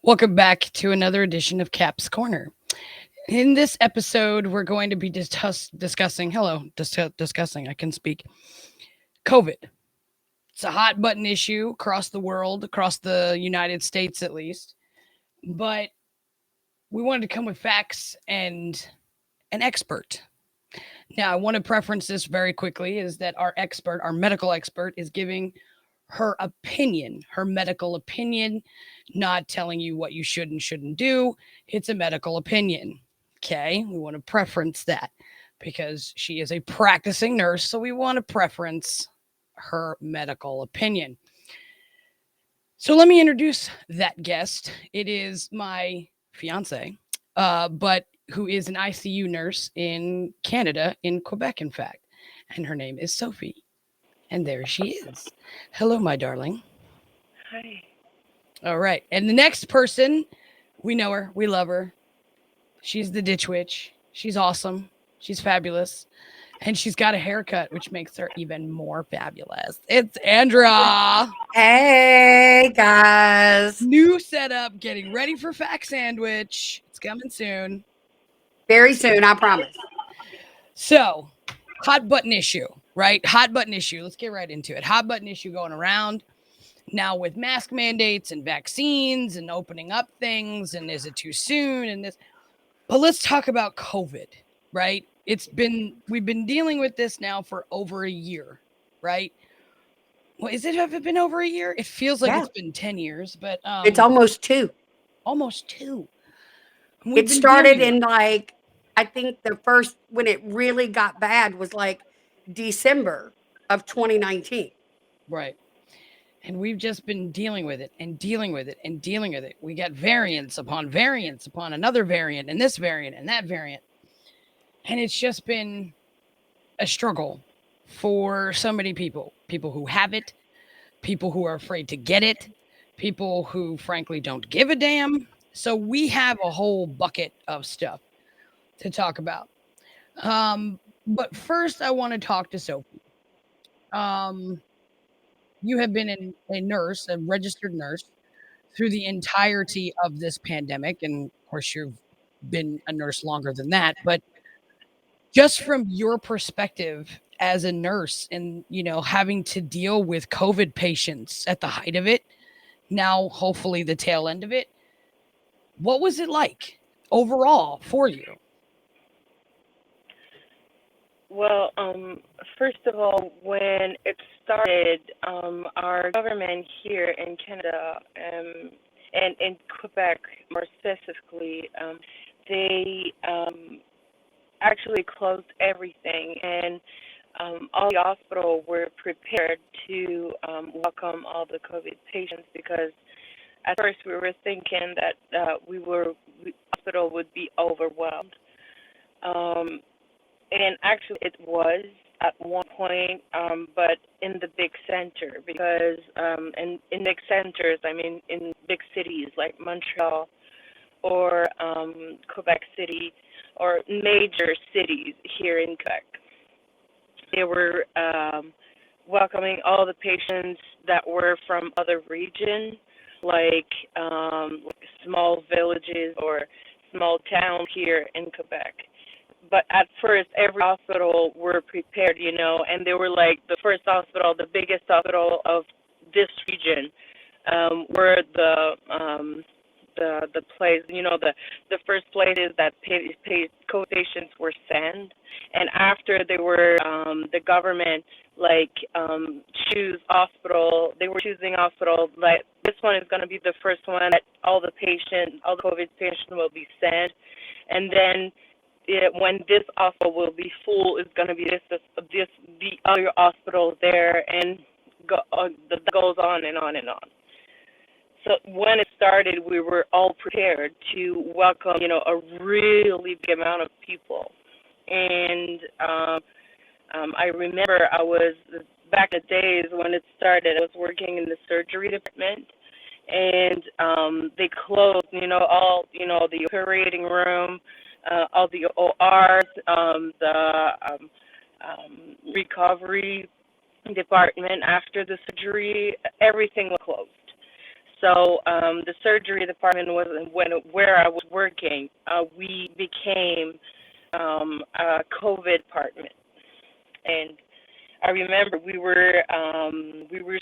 Welcome back to another edition of Cap's Corner. In this episode, we're going to be discussing, I can speak, COVID. It's a hot button issue across the world, across the United States at least. But we wanted to come with facts and an expert. Now, I want to preference this very quickly is that our expert, our medical expert, is giving her opinion, her medical opinion, not telling you what you should and shouldn't do. It's a medical opinion. Okay. We want to preference that because she is a practicing nurse. So we want to preference her medical opinion. So let me introduce that guest. It is my fiance, but who is an ICU nurse in Canada, in Quebec, in fact. And her name is Sophie. And there she is. Hello, my darling. Hi. All right. And the next person, we know her. We love her. She's the ditch witch. She's awesome. She's fabulous. And she's got a haircut, which makes her even more fabulous. It's Andra. Hey guys. New setup, getting ready for Fact Sandwich. It's coming soon. Very soon, I promise. So, hot button issue, right? Hot button issue. Let's get right into it. Hot button issue going around. Now with mask mandates and vaccines and opening up things, and is it too soon and this, but let's talk about COVID, right? We've been dealing with this now for over a year, right? Well, have it been over a year? It feels like Yeah. it's been 10 years, but It's almost 2. almost 2. And we've It been started dealing with in I think the first when it really got bad was like December of 2019. right. And we've just been dealing with it and dealing with it and dealing with it. We got variants upon another variant and this variant and that variant. And it's just been a struggle for so many people. People who have it, people who are afraid to get it, people who frankly don't give a damn. So we have a whole bucket of stuff to talk about. But first, I want to talk to Sophie. Um, you have been a nurse, a registered nurse, through the entirety of this pandemic. And of course, you've been a nurse longer than that. But just from your perspective as a nurse and, having to deal with COVID patients at the height of it, now hopefully the tail end of it, what was it like overall for you? Well, first of all, when it started, our government here in Canada and in Quebec more specifically, they actually closed everything, and all the hospital were prepared to welcome all the COVID patients because at first we were thinking that hospital would be overwhelmed. Um, And actually, it was at one point, but in the big center, because in big centers, I mean, in big cities like Montreal or Quebec City or major cities here in Quebec, they were welcoming all the patients that were from other regions, like small villages or small towns here in Quebec. But at first, every hospital were prepared, and they were like the first hospital, the biggest hospital of this region, were the place, the first places that COVID patients were sent, and after they were the government choose hospital, they were choosing hospital like this one is going to be the first one that all the COVID patients will be sent, and then when this hospital will be full, it's going to be the other hospitals there, and that goes on and on and on. So when it started, we were all prepared to welcome, a really big amount of people. And I remember I was back in the days when it started. I was working in the surgery department, and they closed, the operating room, all the ORs, the recovery department after the surgery, everything was closed. So So the surgery department was where I was working. We became a COVID department, and I remember we were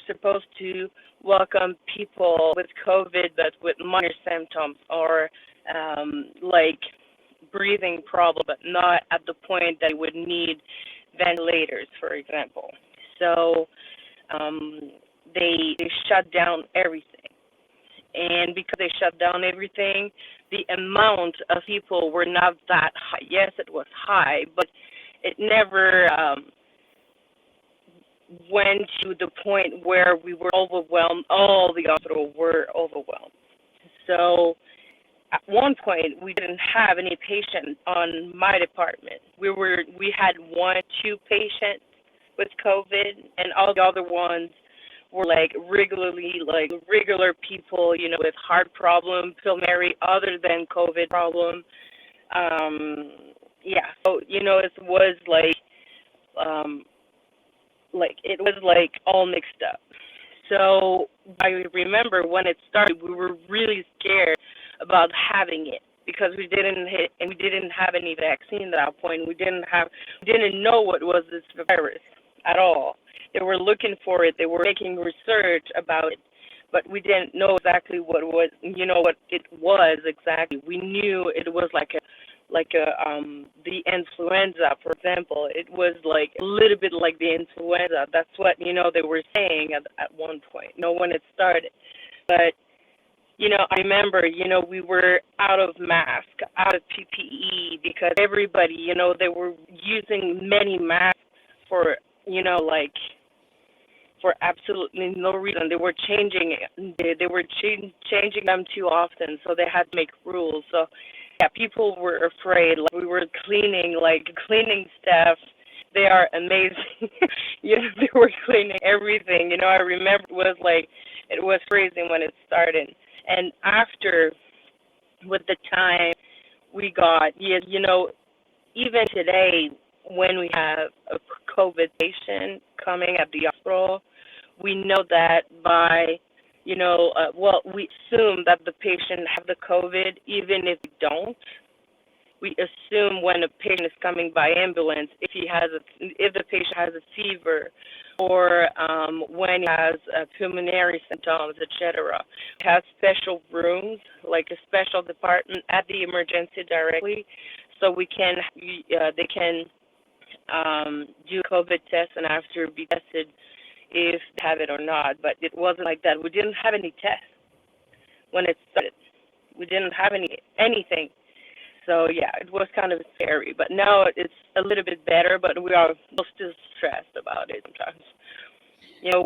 supposed to welcome people with COVID, but with minor symptoms or like breathing problem, but not at the point that they would need ventilators, for example. So they shut down everything, and because they shut down everything, the amount of people were not that high. Yes, it was high, but it never went to the point where we were overwhelmed. All the hospitals were overwhelmed. So at one point, we didn't have any patients on my department. We had 1-2 patients with COVID, and all the other ones were like regular people, with heart problem, pulmonary, other than COVID problem. Yeah, so it was it was like all mixed up. So I remember when it started, we were really scared about having it because we didn't have any vaccine at that point. We didn't know what was this virus at all. They were looking for it. They were making research about it, but we didn't know exactly what it was exactly. We knew it was like the influenza, for example. It was like a little bit like the influenza. That's what they were saying at one point. When it started, but I remember, we were out of mask, out of PPE because everybody, they were using many masks for, for absolutely no reason. They were changing it. They were changing them too often, so they had to make rules. So, yeah, people were afraid. Like, we were cleaning staff. They are amazing. They were cleaning everything. I remember it was crazy when it started. And after, with the time, we got, even today, when we have a COVID patient coming at the hospital, we know that by, we assume that the patient have the COVID, even if they don't. We assume when a patient is coming by ambulance, if the patient has a fever, or when he has pulmonary symptoms, etc. We have special rooms, like a special department at the emergency directly, so they can do COVID tests and after be tested if they have it or not. But it wasn't like that. We didn't have any tests when it started. We didn't have anything. So yeah, it was kind of scary. But now it's a little bit better, but we're still stressed about it sometimes.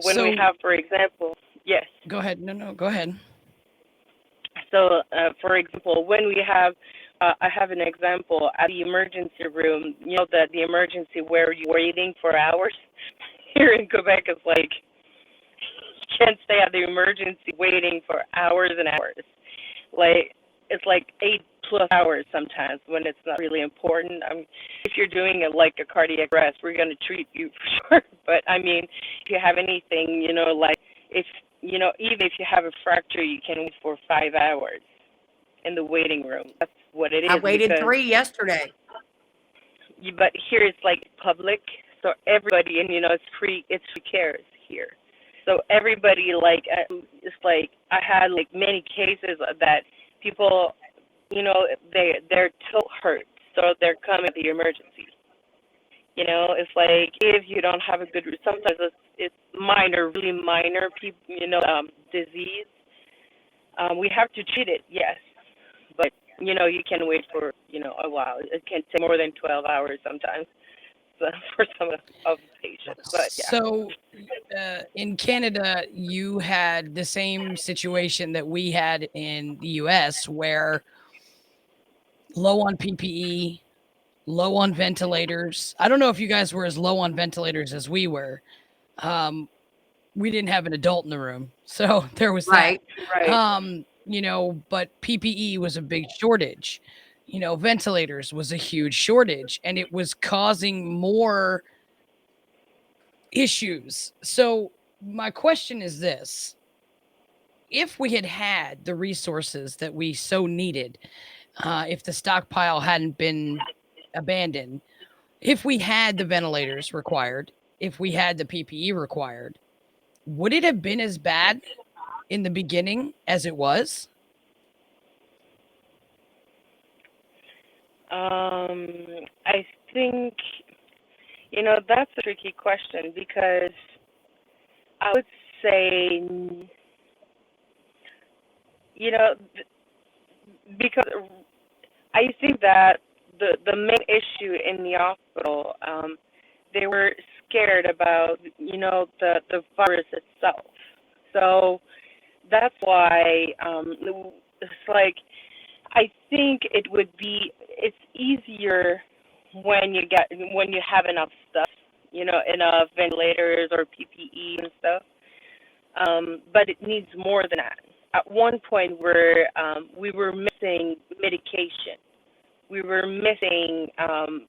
When we have, for example, yes. Go ahead. No, go ahead. So, for example, when we have, I have an example at the emergency room. The emergency where you're waiting for hours. Here in Quebec, it's like you can't stay at the emergency waiting for hours and hours. It's like 8+ hours sometimes when it's not really important. If you're doing a cardiac arrest, we're going to treat you for sure. But if you have anything, even if you have a fracture, you can wait for 5 hours in the waiting room. That's what it is. I waited 3 yesterday. But here it's like public, so everybody, and it's free care here. So everybody, it's like I had many cases that people, their toe hurts, so they're coming to the emergency. It's like if you don't have a good, sometimes it's minor, really minor, disease. We have to treat it, yes, but you can wait for a while. It can take more than 12 hours sometimes for some of the patients. But yeah. So, in Canada, you had the same situation that we had in the U.S., where low on PPE, low on ventilators. I don't know if you guys were as low on ventilators as we were. We didn't have an adult in the room, so there was Right. that. But PPE was a big shortage. Ventilators was a huge shortage, and it was causing more issues. So my question is this: if we had had the resources that we so needed, if the stockpile hadn't been abandoned, if we had the ventilators required, if we had the PPE required, would it have been as bad in the beginning as it was? I think, that's a tricky question because I would say, because I think that the main issue in the hospital, they were scared about, the virus itself. So that's why it's like I think it's easier when you have enough stuff, enough ventilators or PPE and stuff. But it needs more than that. At one point, we were missing medication. We were missing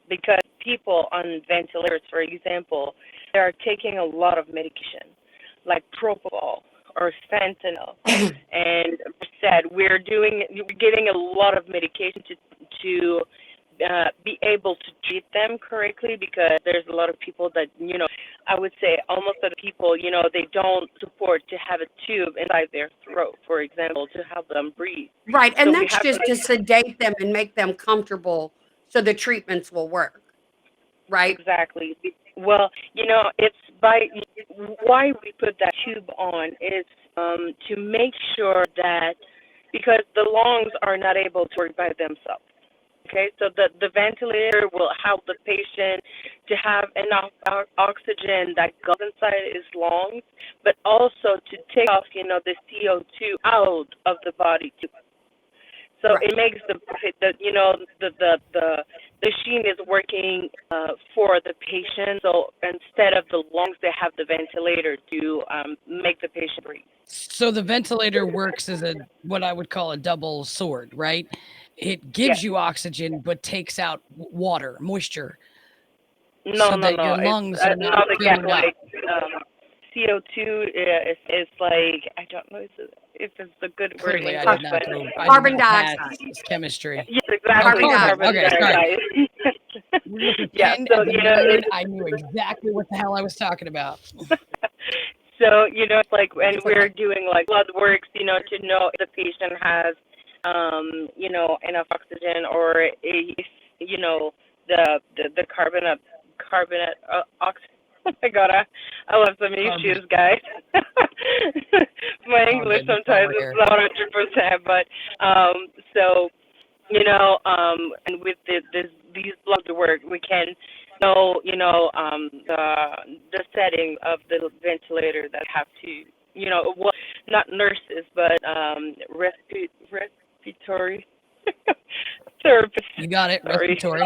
because people on ventilators, for example, they are taking a lot of medication, like propofol or fentanyl, and we're giving a lot of medication to be able to treat them correctly, because there's a lot of people that, I would say almost of the people, they don't support to have a tube inside their throat, for example, to help them breathe. Right. And So we that's have just to sedate them and make them comfortable so the treatments will work. Right. Exactly. Well, it's why we put that tube on is to make sure that, because the lungs are not able to work by themselves. Okay, so the ventilator will help the patient to have enough oxygen that goes inside his lungs, but also to take off, the CO2 out of the body too. So Right. it makes the machine is working for the patient. So instead of the lungs, they have the ventilator to make the patient breathe. So the ventilator works as what I would call a double sword, right? It gives Yes. you oxygen, but takes out water, moisture, No, so no, that your no. It's lungs are not not again filling up. like CO2 is like, I don't know if it's a good word in Clearly, I English, did not but go. I did Carbon not pass dioxide. this chemistry. yes, Oh, exactly, Carbon carbon. Okay, sorry. dioxide. With the Yeah, pen so and the nerd, I knew exactly what the hell I was talking about. so it's like when It's we're okay. doing like blood works, to know if the patient has enough oxygen, or if the carbonate oxygen. Oh my God, I love some issues, Carbon. guys. My English Carbon. That's why sometimes we're is here. not 100%, but so and with these blood work, we can know the setting of the ventilator that have to, well, not nurses, but respiratory therapists. You got it. Sorry. Respiratory.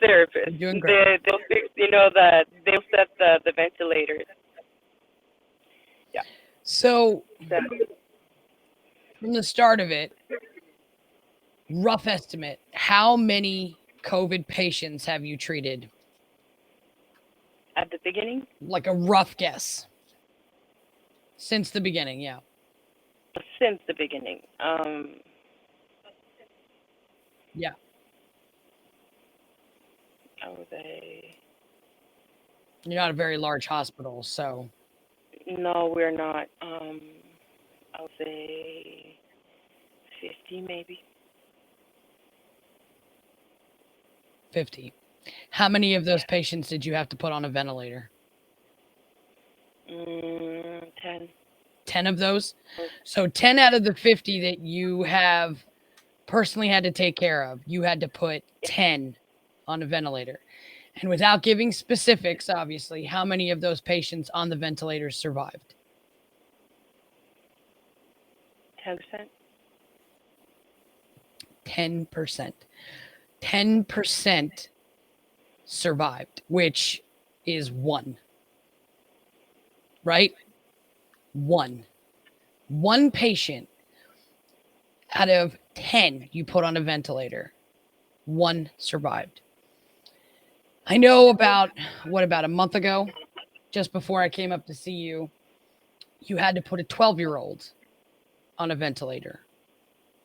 Therapists. You're doing great. They'll fix, that they'll set the ventilators. Yeah. So So, from the start of it, rough estimate, how many COVID patients have you treated? at the beginning, Like a rough guess. Since the beginning, yeah. since the beginning, Yeah. I would say, You're not a very large hospital, so no, we're not. I would say 50 maybe. 50. How many of those patients did you have to put on a ventilator? 10. 10 of those? So 10 out of the 50 that you have personally had to take care of, you had to put 10 on a ventilator. And without giving specifics, obviously, how many of those patients on the ventilators survived? 10%. 10%. 10% survived, which is 1. Right? 1. 1 patient out of 10 you put on a ventilator, 1 survived. I know about a month ago, just before I came up to see you, you had to put a 12-year-old on a ventilator.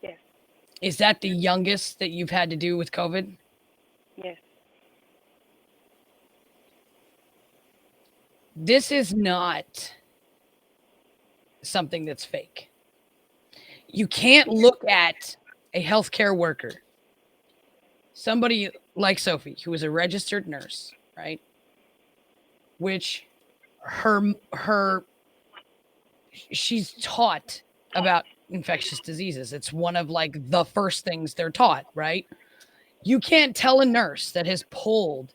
Yes. Is that the youngest that you've had to do with COVID? Yes. This is not something that's fake. You can't look at a healthcare worker, somebody like Sophie, who is a registered nurse, right? Which she's taught about infectious diseases. It's one of like the first things they're taught, right? You can't tell a nurse that has pulled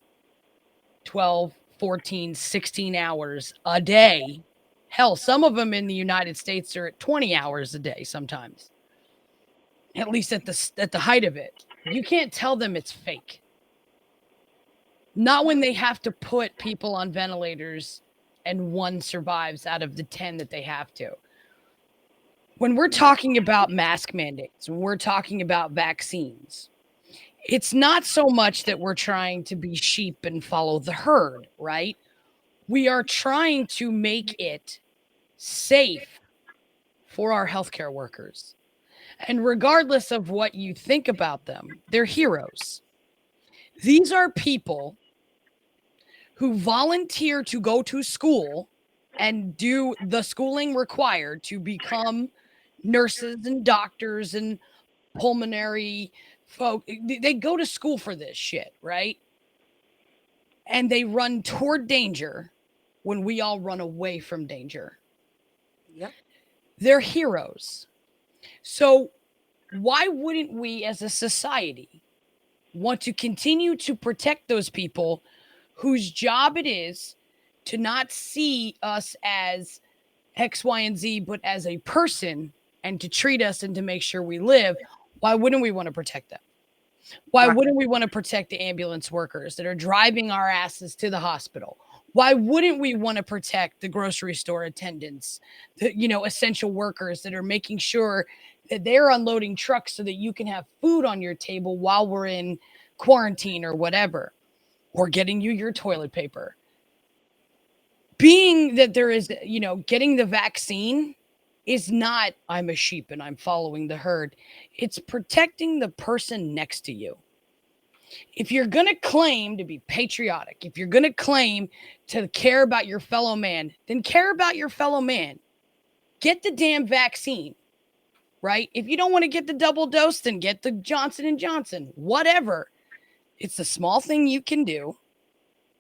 12, 14, 16 hours a day. Hell, some of them in the United States are at 20 hours a day sometimes. At least at the height of it. You can't tell them it's fake. Not when they have to put people on ventilators and one survives out of the 10 that they have to. When we're talking about mask mandates, when we're talking about vaccines, it's not so much that we're trying to be sheep and follow the herd, right? We are trying to make it safe for our healthcare workers. And regardless of what you think about them, they're heroes. These are people who volunteer to go to school and do the schooling required to become nurses and doctors and pulmonary folk. They go to school for this shit, right? And they run toward danger when we all run away from danger. Yep. They're heroes. So why wouldn't we as a society want to continue to protect those people whose job it is to not see us as X, Y, and Z, but as a person and to treat us and to make sure we live? Why wouldn't we want to protect them? Why Right. wouldn't we want to protect the ambulance workers that are driving our asses to the hospital? Why wouldn't we want to protect the grocery store attendants, the essential workers that are making sure that they're unloading trucks so that you can have food on your table while we're in quarantine or whatever, or getting you your toilet paper? Being that there is, getting the vaccine is not, I'm a sheep and I'm following the herd. It's protecting the person next to you. If you're going to claim to be patriotic, if you're going to claim to care about your fellow man, then care about your fellow man. Get the damn vaccine, right? If you don't want to get the double dose, then get the Johnson & Johnson, whatever. It's a small thing you can do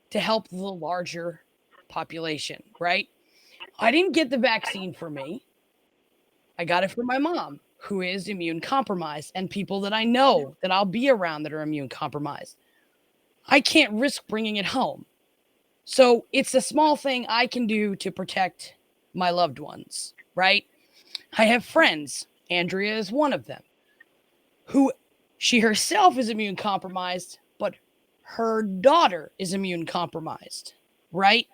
to help the larger population, right? I didn't get the vaccine for me. I got it for my mom, who is immune compromised, and people that I know that I'll be around that are immune compromised. I can't risk bringing it home. So it's a small thing I can do to protect my loved ones, right? I have friends, Andrea is one of them, who she herself is immune compromised, but her daughter is immune compromised, right?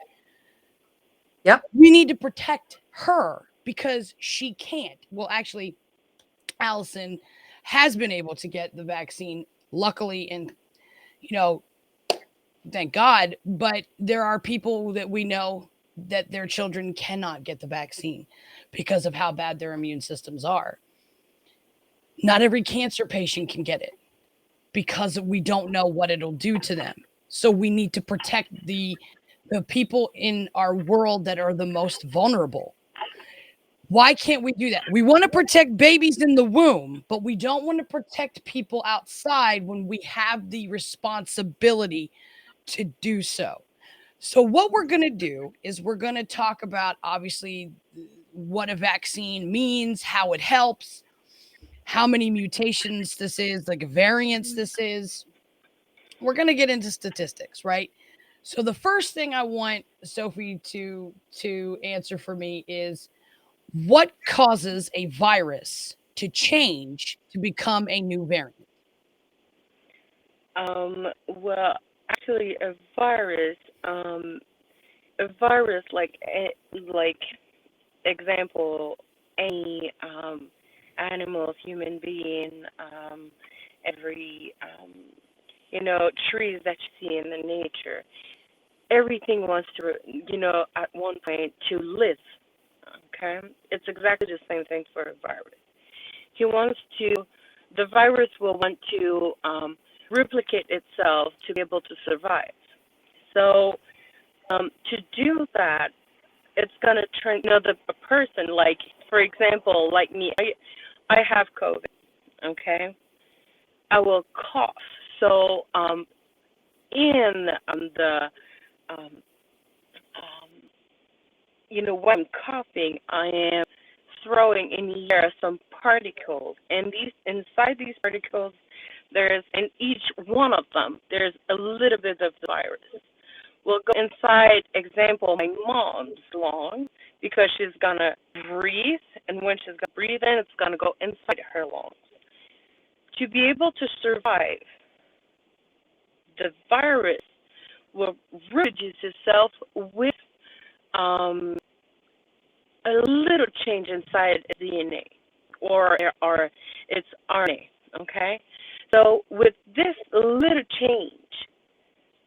Yep. We need to protect her because she can't. Well, actually, Allison has been able to get the vaccine, luckily, and, thank God. But there are people that we know that their children cannot get the vaccine because of how bad their immune systems are. Not every cancer patient can get it because we don't know what it'll do to them. So we need to protect the people in our world that are the most vulnerable. Why can't we do that? We want to protect babies in the womb, but we don't want to protect people outside when we have the responsibility to do so. So what we're going to do is we're going to talk about, obviously, what a vaccine means, how it helps, how many mutations this is, like variants this is. We're going to get into statistics, right? So the first thing I want Sophie to answer for me is, what causes a virus to change to become a new variant? Well, actually, a virus like example, any animal, human being, every trees that you see in the nature, everything wants to, at one point to live. Okay? It's exactly the same thing for a virus. He wants to, the virus will want to replicate itself to be able to survive. So to do that, it's going to turn, the a person, like, for example, like me, I have COVID, okay? I will cough. So in the, um, um, when I'm coughing, I am throwing in the air some particles, and inside these particles, there's in each one of them, there's a little bit of the virus. Will go inside, example, my mom's lungs because she's gonna breathe, and when she's gonna breathe in, it's gonna go inside her lungs. To be able to survive, the virus will reproduce itself with um, a little change inside DNA or its RNA. Okay, so with this little change,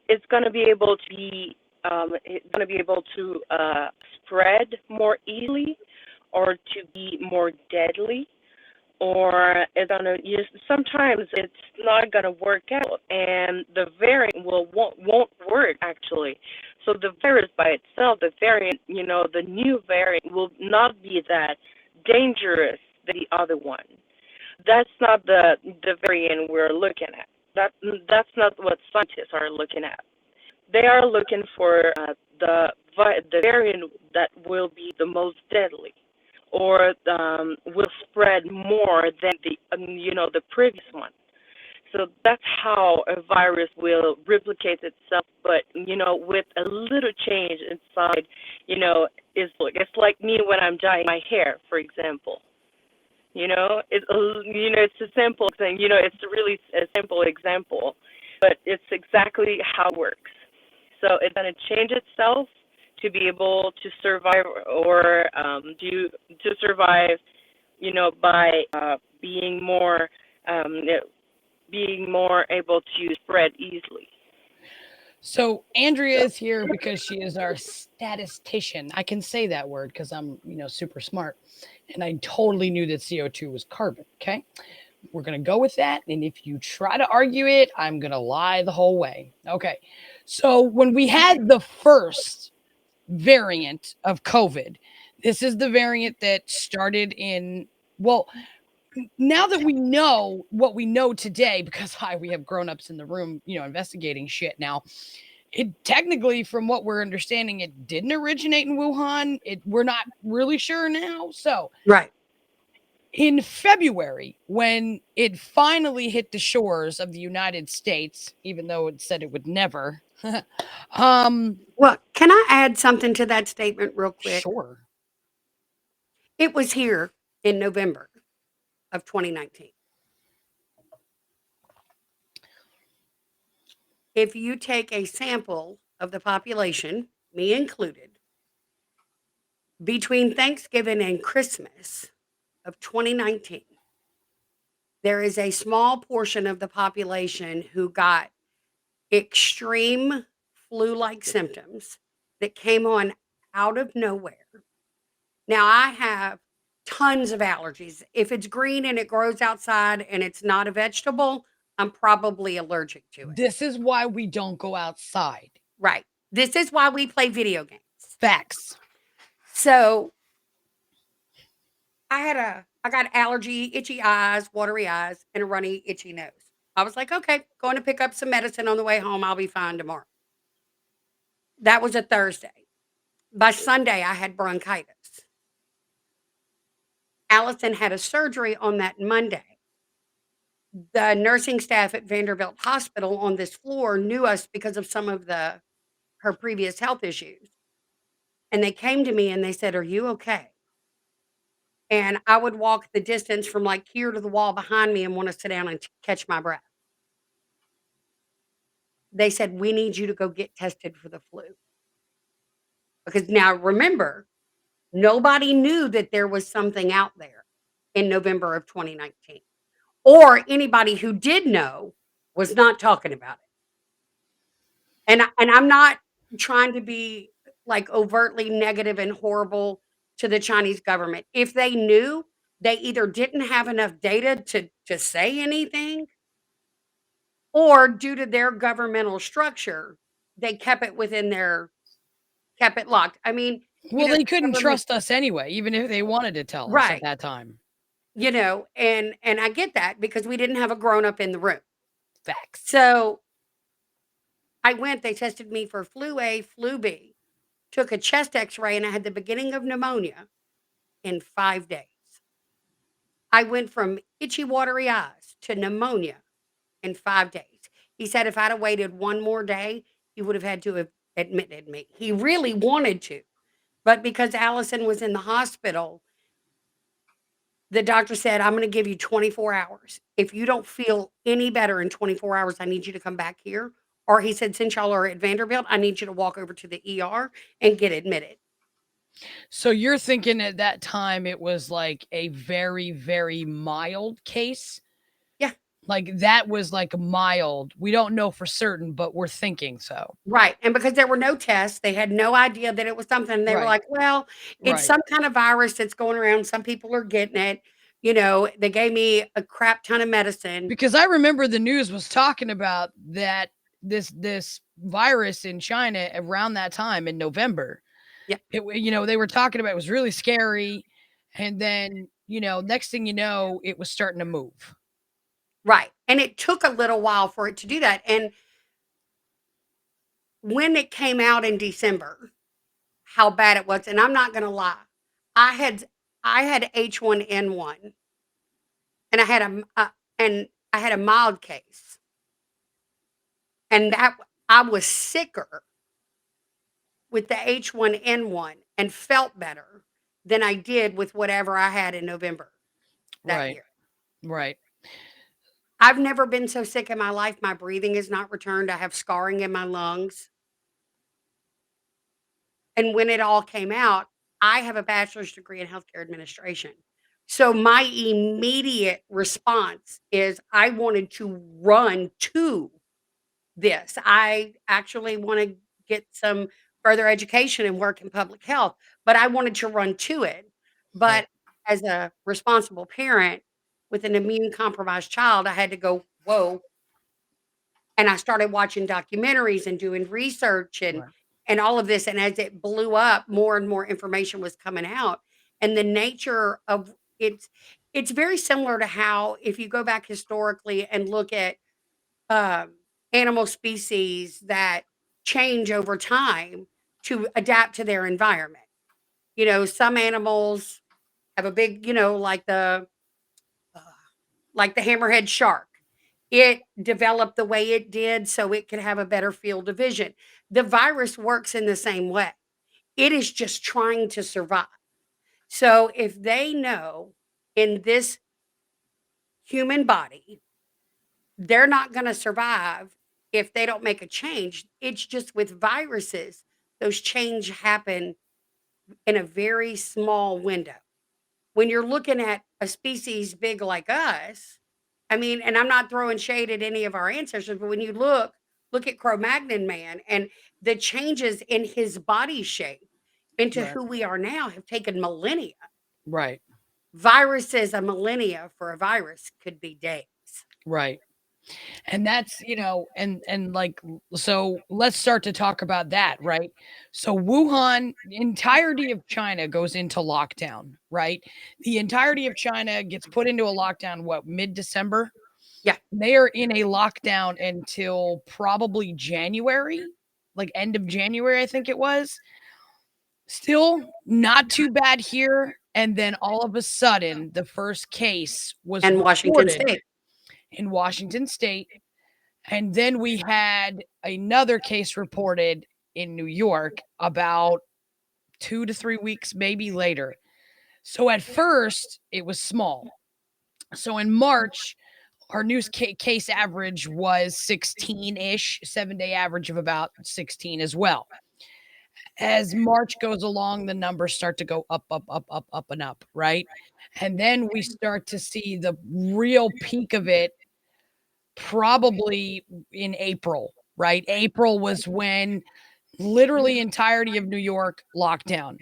it's going to be able to spread more easily, or to be more deadly, or it's gonna use. Sometimes it's not gonna work out, and the variant won't work actually. So the virus by itself, the variant, the new variant will not be that dangerous than the other one. That's not the variant we're looking at. That's not what scientists are looking at. They are looking for the variant that will be the most deadly, or will spread more than the previous one. So that's how a virus will replicate itself, but with a little change inside. It's like me when I'm dyeing my hair, for example. It's a simple thing. It's really a simple example, but it's exactly how it works. So it's going to change itself to be able to survive, or to survive, by being more able to spread easily. So Andrea is here because she is our statistician. I can say that word because I'm, super smart. And I totally knew that CO2 was carbon. Okay. We're going to go with that. And if you try to argue it, I'm going to lie the whole way. Okay. So when we had the first variant of COVID, this is the variant that started in, well, now that we know what we know today, because we have grown-ups in the room, investigating shit now. It technically, from what we're understanding, it didn't originate in Wuhan. We're not really sure now. So Right. in February, when it finally hit the shores of the United States, even though it said it would never. Well, can I add something to that statement real quick? Sure. It was here in November of 2019. If you take a sample of the population, me included, between Thanksgiving and Christmas of 2019, there is a small portion of the population who got extreme flu-like symptoms that came on out of nowhere. Now, I have tons of allergies. If it's green and it grows outside and it's not a vegetable, I'm probably allergic to it. This is why we don't go outside. Right. This is why we play video games. Facts. So I got allergy, itchy eyes, watery eyes, and a runny, itchy nose. I was like, okay, going to pick up some medicine on the way home. I'll be fine tomorrow. That was a Thursday. By Sunday, I had bronchitis. Allison had a surgery on that Monday. The nursing staff at Vanderbilt Hospital on this floor knew us because of some of her previous health issues. And they came to me and they said, "Are you okay?" And I would walk the distance from like here to the wall behind me and want to sit down and catch my breath. They said, "We need you to go get tested for the flu." Because now remember, nobody knew that there was something out there in November of 2019. Or anybody who did know was not talking about it. And I'm not trying to be like overtly negative and horrible to the Chinese government. If they knew, they either didn't have enough data to say anything, or due to their governmental structure, they kept it locked. I mean, Well, they the couldn't government. trust us anyway, even if they wanted to tell us at Right. that time. And I get that because we didn't have a grown up in the room. Facts. So I went, they tested me for flu A, flu B, took a chest x-ray, and I had the beginning of pneumonia in 5 days. I went from itchy, watery eyes to pneumonia in 5 days. He said if I'd have waited one more day, he would have had to have admitted me. He really wanted to, but because Allison was in the hospital, the doctor said, I'm going to give you 24 hours. If you don't feel any better in 24 hours, I need you to come back here. Or he said, since y'all are at Vanderbilt, I need you to walk over to the ER and get admitted. So you're thinking at that time it was like a very, very mild case? Yeah, Like that was like mild. We don't know for certain, but we're thinking so. right. And because there were no tests, they had no idea that it was something. They were Right. like, well, it's Right. some kind of virus that's going around. Some people are getting it. They gave me a crap ton of medicine. Because I remember the news was talking about that this virus in China around that time in November. Yeah, They were talking about it was really scary, and then next thing you know, it was starting to move. right. And it took a little while for it to do that. And when it came out in December, how bad it was, and I'm not gonna lie, I had I had H1N1, and I had a mild case, and that I was sicker with the H1N1 and felt better than I did with whatever I had in November that Right. year. Right. I've never been so sick in my life. My breathing has not returned. I have scarring in my lungs. And when it all came out, I have a bachelor's degree in healthcare administration. So my immediate response is I wanted to run to this. I actually want to get some further education and work in public health, but I wanted to run to it. Right. But as a responsible parent with an immune compromised child, I had to go, whoa, and I started watching documentaries and doing research Right. and all of this, and as it blew up, more and more information was coming out, and the nature of it's very similar to how if you go back historically and look at, um, animal species that change over time to adapt to their environment. Some animals have a big, uh, like the hammerhead shark. It developed the way it did so it could have a better field of vision. The virus works in the same way. It is just trying to survive. So if they know in this human body, they're not going to survive if they don't make a change. It's just with viruses, those change happen in a very small window. When you're looking at a species big like us, I mean, and I'm not throwing shade at any of our ancestors, but when you look at Cro-Magnon man and the changes in his body shape into Right. who we are now have taken millennia. Right. Viruses, a millennia for a virus could be days. Right. And that's, and like, so let's start to talk about that, right? So Wuhan, the entirety of China goes into lockdown, right? The entirety of China gets put into a lockdown, what, mid-December? Yeah, They are in a lockdown until probably January, like end of January, I think it was. Still not too bad here. And then all of a sudden, the first case was and Washington reported State. in Washington State. And then we had another case reported in New York about 2 to 3 weeks, maybe later. So at first, it was small. So in March, our news case average was 16-ish, 7-day average of about 16 as well. As March goes along, the numbers start to go up, up, up, up, up, and up, right? And then we start to see the real peak of it probably in April, right? April was when literally entirety of New York locked down.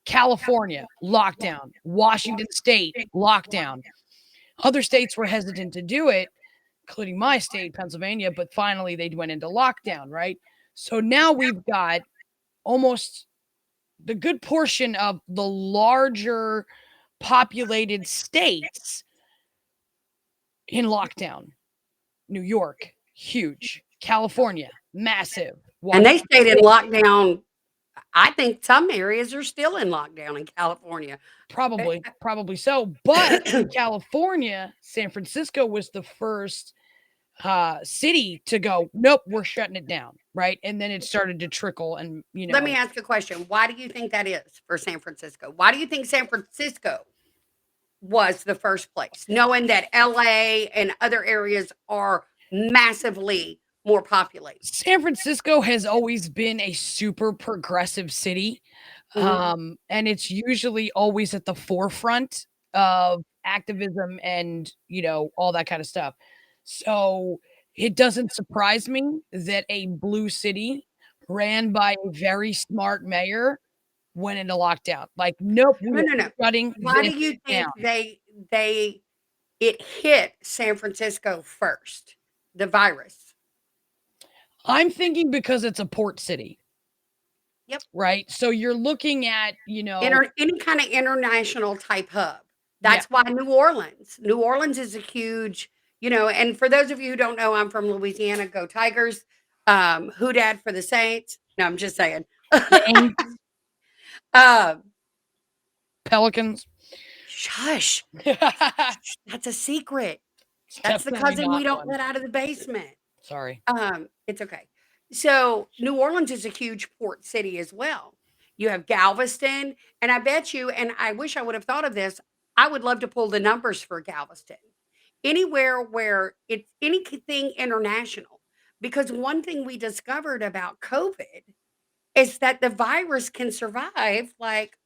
California, lockdown. Washington State, lockdown. Other states were hesitant to do it, including my state, Pennsylvania, but finally they went into lockdown, right? So now we've got almost the good portion of the larger populated states in lockdown. New York, huge. California, massive. And they Washington stayed in State, lockdown. I think some areas are still in lockdown in California. probably so. But in California, San Francisco was the first city to go, nope, we're shutting it down, right? And then it started to trickle, and Let me ask a question. Why do you think that is for San Francisco? Why do you think San Francisco was the first place, knowing that LA and other areas are massively more populated? San Francisco has always been a super progressive city. And it's usually always at the forefront of activism and, all that kind of stuff. So it doesn't surprise me that a blue city ran by a very smart mayor went into lockdown. Like, nope, we No. are shutting Why do this you think down. it hit San Francisco first, the virus? I'm thinking because it's a port city. Yep. Right? So you're looking at, Any kind of international type hub. That's why New Orleans is a huge, and for those of you who don't know, I'm from Louisiana, go Tigers. Who dad for the Saints? No, I'm just saying. Yanks, Um, Pelicans. Shush. That's a secret. It's That's the definitely cousin we not don't one. let out of the basement. Sorry. It's okay. So New Orleans is a huge port city as well. You have Galveston, and I bet you, and I wish I would have thought of this, I would love to pull the numbers for Galveston. Anywhere where it's anything international. Because one thing we discovered about COVID is that the virus can survive like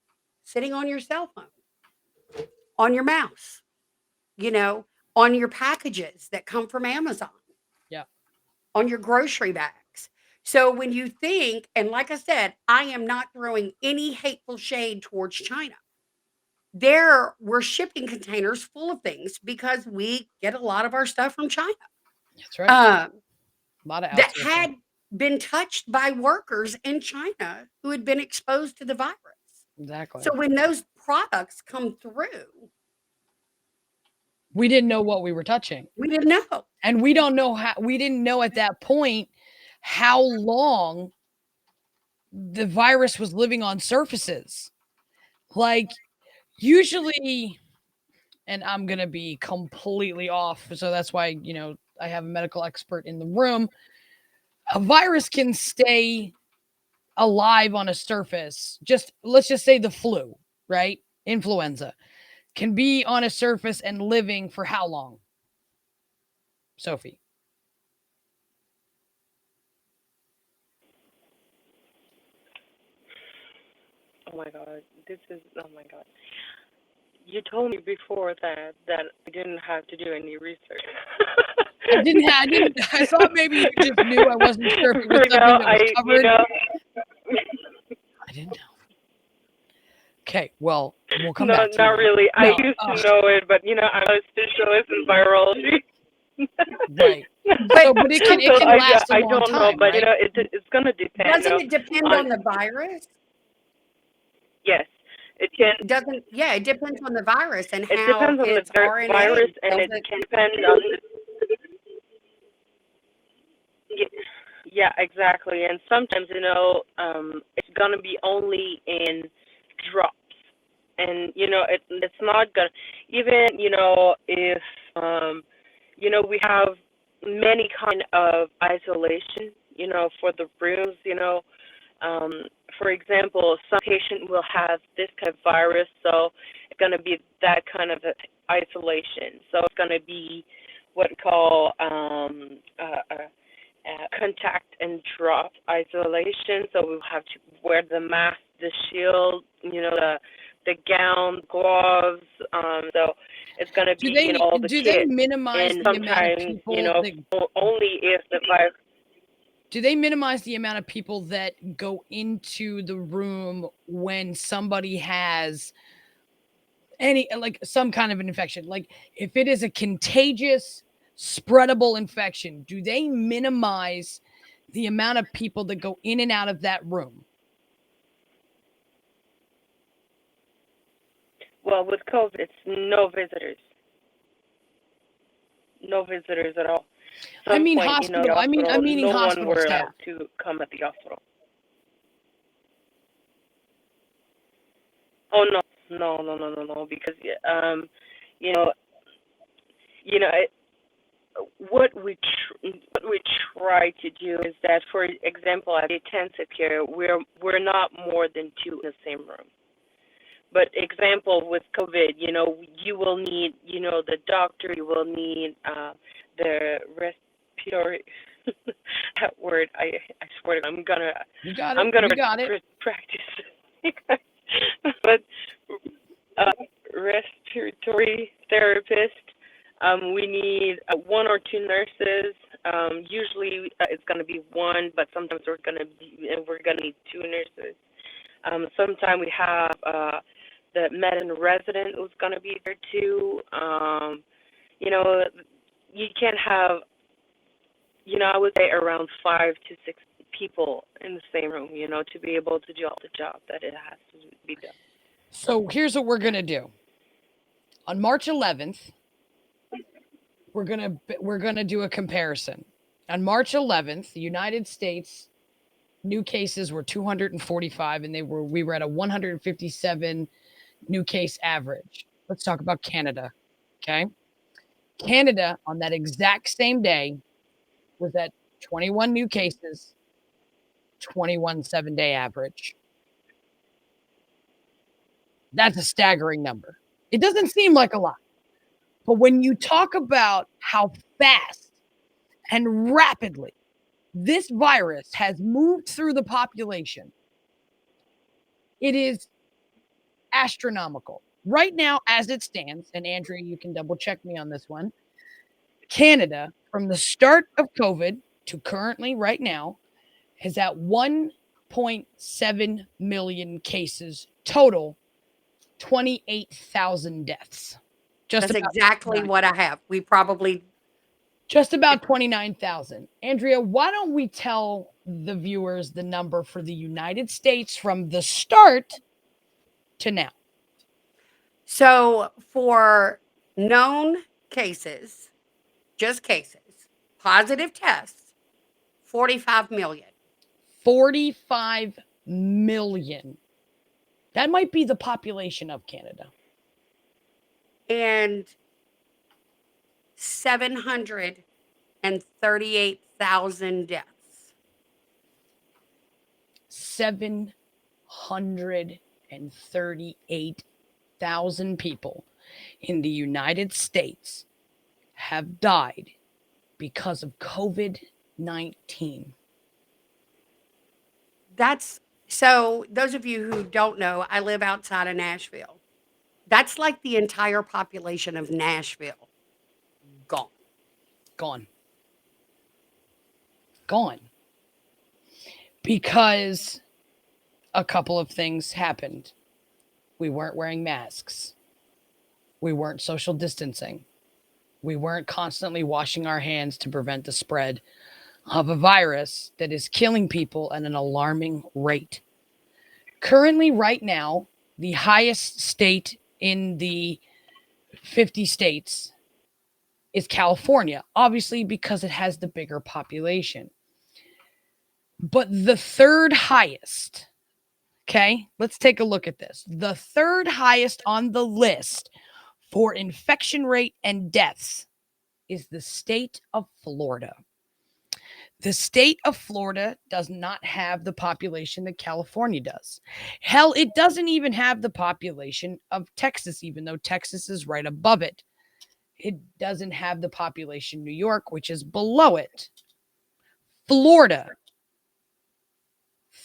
sitting on your cell phone, on your mouse, you know, on your packages that come from Amazon, Yeah. on your grocery bags. So when you think, and like I said, I am not throwing any hateful shade towards China. There were shipping containers full of things because we get a lot of our stuff from China. That's right. Um, A lot of that outsourcing. had been touched by workers in China who had been exposed to the virus. Exactly. So when those products come through, we didn't know what we were touching. we didn't know. And we didn't know at that point how long the virus was living on surfaces. Like, usually, and I'm going to be completely off, so that's why, I have a medical expert in the room. A virus can stay alive on a surface. Let's just say the flu, right? Influenza can be on a surface and living for how long? Sophie. Oh my God, oh my God. You told me before that I didn't have to do any research. I thought maybe you just knew. I wasn't sure if it was something that was covered. I didn't know. Okay, well, we'll come back to not that. really. No, I used to know it, but I'm a specialist in virology. Right. But it can last a I long don't know, time, but right? it's gonna depend. Doesn't it depend on the virus? Yes, it can. It depends on the virus and It how depends on the its RNA virus, and it tells it. can depend on. Yeah, exactly. And sometimes, it's gonna be only in drops, and it's not gonna. Even if we have many kind of isolation, for the rooms, for example, some patient will have this kind of virus, so it's going to be that kind of isolation. So it's going to be what we call contact and drop isolation. So we'll have to wear the mask, the shield, the gown, gloves. So it's going to be all the do kit. they minimize And the amount of sometimes, people only if the virus. Do they minimize the amount of people that go into the room when somebody has any, like, some kind of an infection? Like, if it is a contagious, spreadable infection, do they minimize the amount of people that go in and out of that room? Well, with COVID, it's no visitors. No visitors at all. I mean Point, hospital. the I'm hospital, meaning no one hospital were staff. allowed to come at the hospital. Oh no, because you know, you know, what we try to do is that, for example, at intensive care, we're not more than two in the same room. But example with COVID, you will need, the doctor, you will need the respiratory. That word, I swear, I'm gonna You got it. practice. But respiratory therapist. We need one or two nurses. Usually it's going to be one, but sometimes we're going to need two nurses. Sometimes we have the medicine resident who's going to be there too. You can't have, I would say around 5 to 6 people in the same room, to be able to do all the job that it has to be done. So here's what we're gonna do. On March 11th, we're gonna do a comparison. On March 11th, the United States new cases were 245, and we were at a 157 new case average. Let's talk about Canada. Okay. Canada on that exact same day was at 21 new cases, 21 7-day average. That's a staggering number. It doesn't seem like a lot. But when you talk about how fast and rapidly this virus has moved through the population, it is astronomical. Right now, as it stands, and Andrea, you can double check me on this one, Canada, from the start of COVID to currently right now, is at 1.7 million cases total, 28,000 deaths. That's exactly what I have. We probably just about 29,000. Andrea, why don't we tell the viewers the number for the United States from the start to now? So for known cases, just cases, positive tests, 45 million. 45 million. That might be the population of Canada. And 738,000 deaths. 738,000 people in the United States have died because of COVID-19. So those of you who don't know, I live outside of Nashville. That's like the entire population of Nashville. Gone. Because a couple of things happened. We weren't wearing masks. We weren't social distancing. We weren't constantly washing our hands to prevent the spread of a virus that is killing people at an alarming rate. Currently, right now, the highest state in the 50 states is California, obviously because it has the bigger population. But the third highest, okay, let's take a look at this. The third highest on the list for infection rate and deaths is the state of Florida. The state of Florida does not have the population that California does. Hell, it doesn't even have the population of Texas, even though Texas is right above it. It doesn't have the population New York, which is below it. Florida,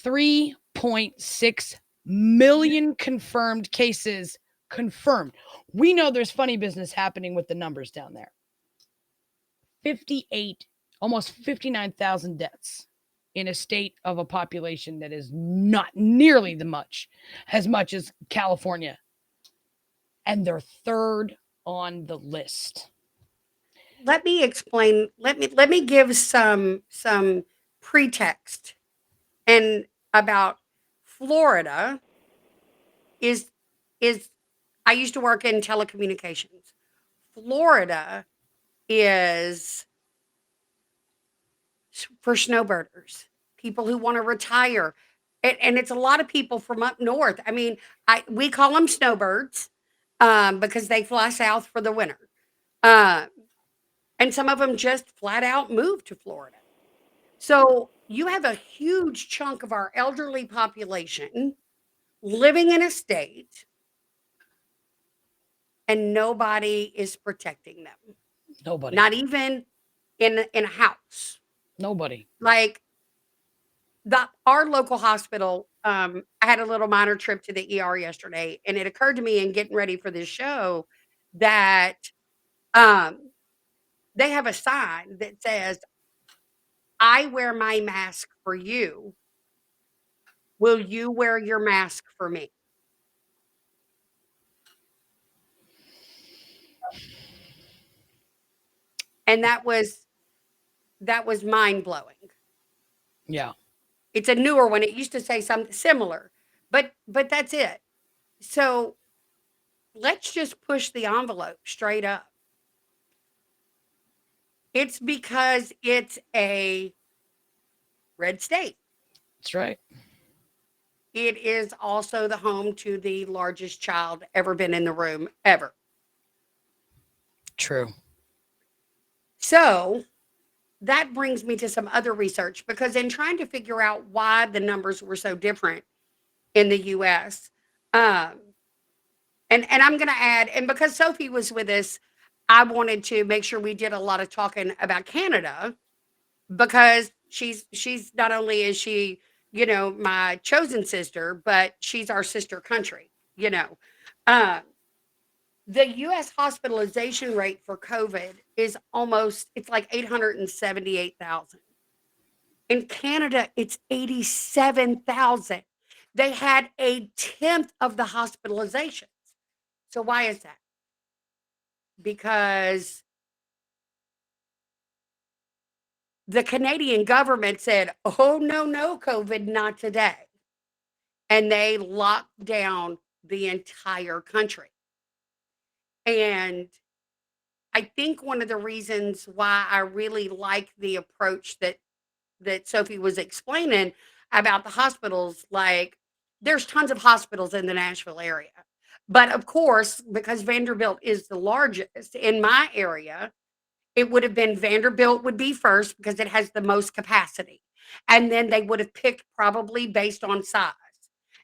3.6 million confirmed cases. Confirmed. We know there's funny business happening with the numbers down there. 58, almost 59,000 deaths. in a state of a population that is not nearly as much as California. And they're third on the list. Let me explain. Let me give some pretext and about Florida is is I used to work in telecommunications. Florida is for snowbirders, people who want to retire. And it's a lot of people from up north. I mean, we call them snowbirds because they fly south for the winter. Um, and some of them just flat out move to Florida. So you have a huge chunk of our elderly population living in a state and nobody is protecting them. Nobody. Not even in a house. Nobody. Like our local hospital, I had a little minor trip to the ER yesterday, and it occurred to me in getting ready for this show that um, they have a sign that says, "I wear my mask for you. Will you wear your mask for me?" And that was mind blowing. Yeah. It's a newer one. It used to say something similar, but that's it. So let's just push the envelope straight up. It's because it's a red state. That's right. It is also the home to the largest child ever been in the room ever. True. So that brings me to some other research because in trying to figure out why the numbers were so different in the US, um, and I'm going to add, and because Sophie was with us, I wanted to make sure we did a lot of talking about Canada because she's not only is she, my chosen sister, but she's our sister country, you know. Um, the US hospitalization rate for COVID is it's like 878,000. In Canada, it's 87,000. They had a tenth of the hospitalizations. So why is that? Because the Canadian government said, "Oh, no, no, COVID, not today." And they locked down the entire country. And I think one of the reasons why I really like the approach that Sophie was explaining about the hospitals, like there's tons of hospitals in the Nashville area. But of course, because Vanderbilt is the largest in my area, it would have been Vanderbilt would be first because it has the most capacity. And then they would have picked probably based on size.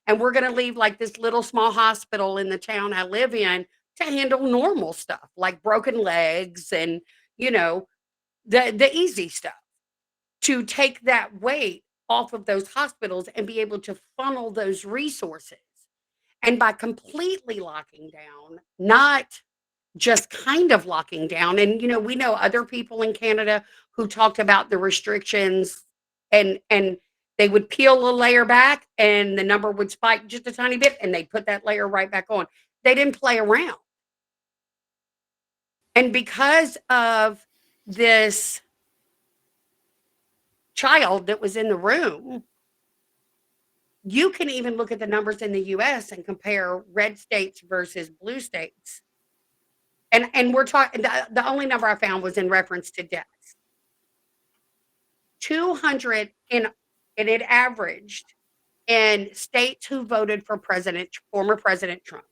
And we're going to leave like this little small hospital in the town I live in to handle normal stuff like broken legs and, you know, the easy stuff, to take that weight off of those hospitals and be able to funnel those resources. And by completely locking down, not just kind of locking down. And we know other people in Canada who talked about the restrictions and they would peel a layer back and the number would spike just a tiny bit and they put that layer right back on. They didn't play around. And because of this child that was in the room, you can even look at the numbers in the US and compare red states versus blue states. And we're talking, the only number I found was in reference to deaths. 200 and it averaged in states who voted for former President Trump.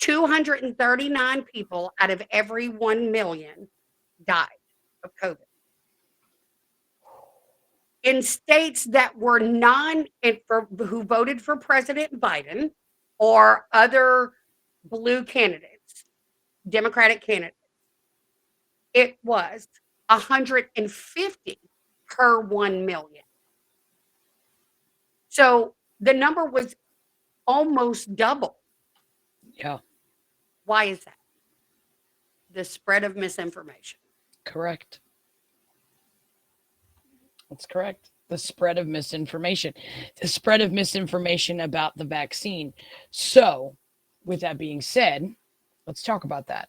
239 people out of every 1 million died of COVID. In states that were who voted for President Biden or other blue candidates, Democratic candidates, it was 150 per 1 million. So the number was almost double. Yeah. Why is that? The spread of misinformation. Correct. That's correct. the spread of misinformation, about the vaccine. So, with that being said, let's talk about that.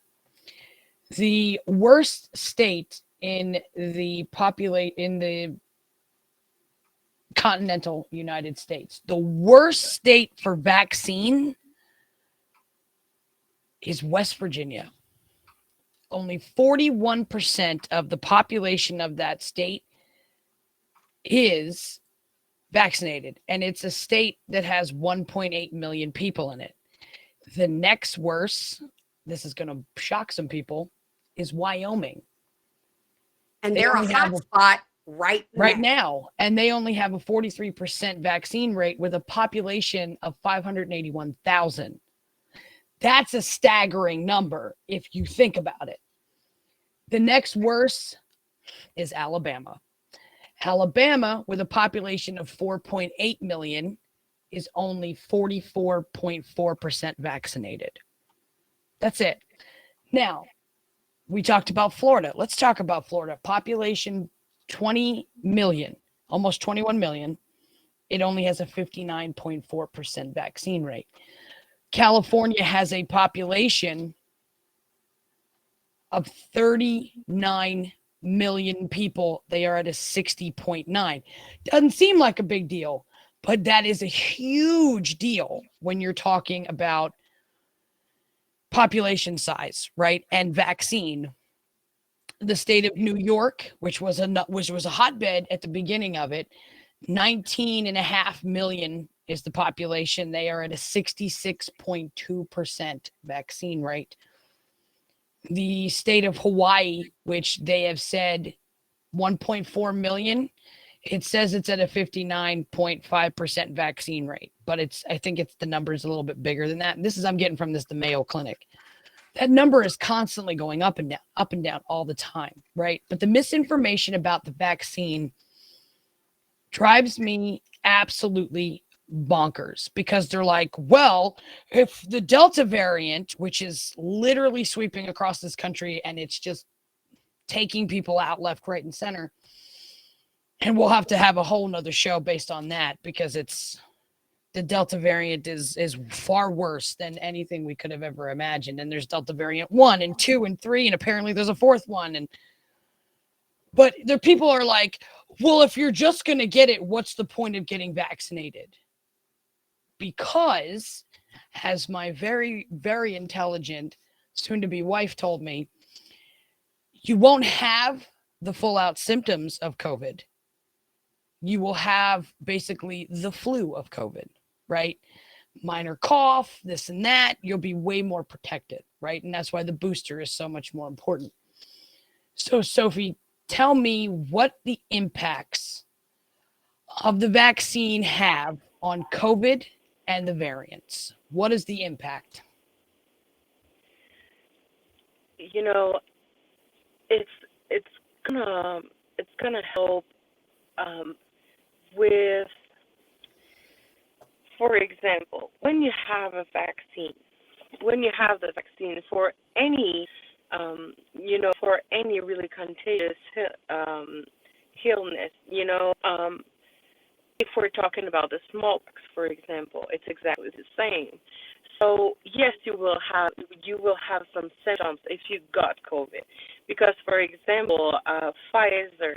The worst state in the continental United States, the worst state for vaccine is West Virginia. Only 41% of the population of that state is vaccinated, and it's a state that has 1.8 million people in it. The next worst, this is going to shock some people, is Wyoming. And they're a hot spot right now. And they only have a 43% vaccine rate with a population of 581,000. That's a staggering number if you think about it. The next worst is Alabama. Alabama, with a population of 4.8 million, is only 44.4% vaccinated. That's it. Now, we talked about Florida. Let's talk about Florida. Population 20 million, almost 21 million. It only has a 59.4% vaccine rate. California has a population of 39 million people. They are at a 60.9. Doesn't seem like a big deal, but that is a huge deal when you're talking about population size, right? And vaccine. The state of New York, which was a hotbed at the beginning of it, 19.5 million is the population. They are at a 66.2% vaccine rate. The state of Hawaii, which they have said 1.4 million, it says it's at a 59.5% vaccine rate, but I think the number is a little bit bigger than that. And I'm getting from the Mayo Clinic. That number is constantly going up and down all the time, right? But the misinformation about the vaccine drives me absolutely bonkers, because they're like, well, if the Delta variant, which is literally sweeping across this country and it's just taking people out left, right, and center, and we'll have to have a whole nother show based on that, because the Delta variant is far worse than anything we could have ever imagined. And there's Delta variant 1 and 2 and 3, and apparently there's a fourth one. But the people are like, well, if you're just going to get it, what's the point of getting vaccinated? Because, as my very, very intelligent soon-to-be wife told me, you won't have the full-out symptoms of COVID. You will have basically the flu of COVID, right? Minor cough, this and that. You'll be way more protected, right? And that's why the booster is so much more important. So, Sophie, tell me what the impacts of the vaccine have on COVID and the variants. What is the impact? You know, it's gonna help with, for example, when you have the vaccine for any for any really contagious illness, if we're talking about the smallpox, for example, it's exactly the same. So yes, you will have some symptoms if you got COVID, because, for example, Pfizer,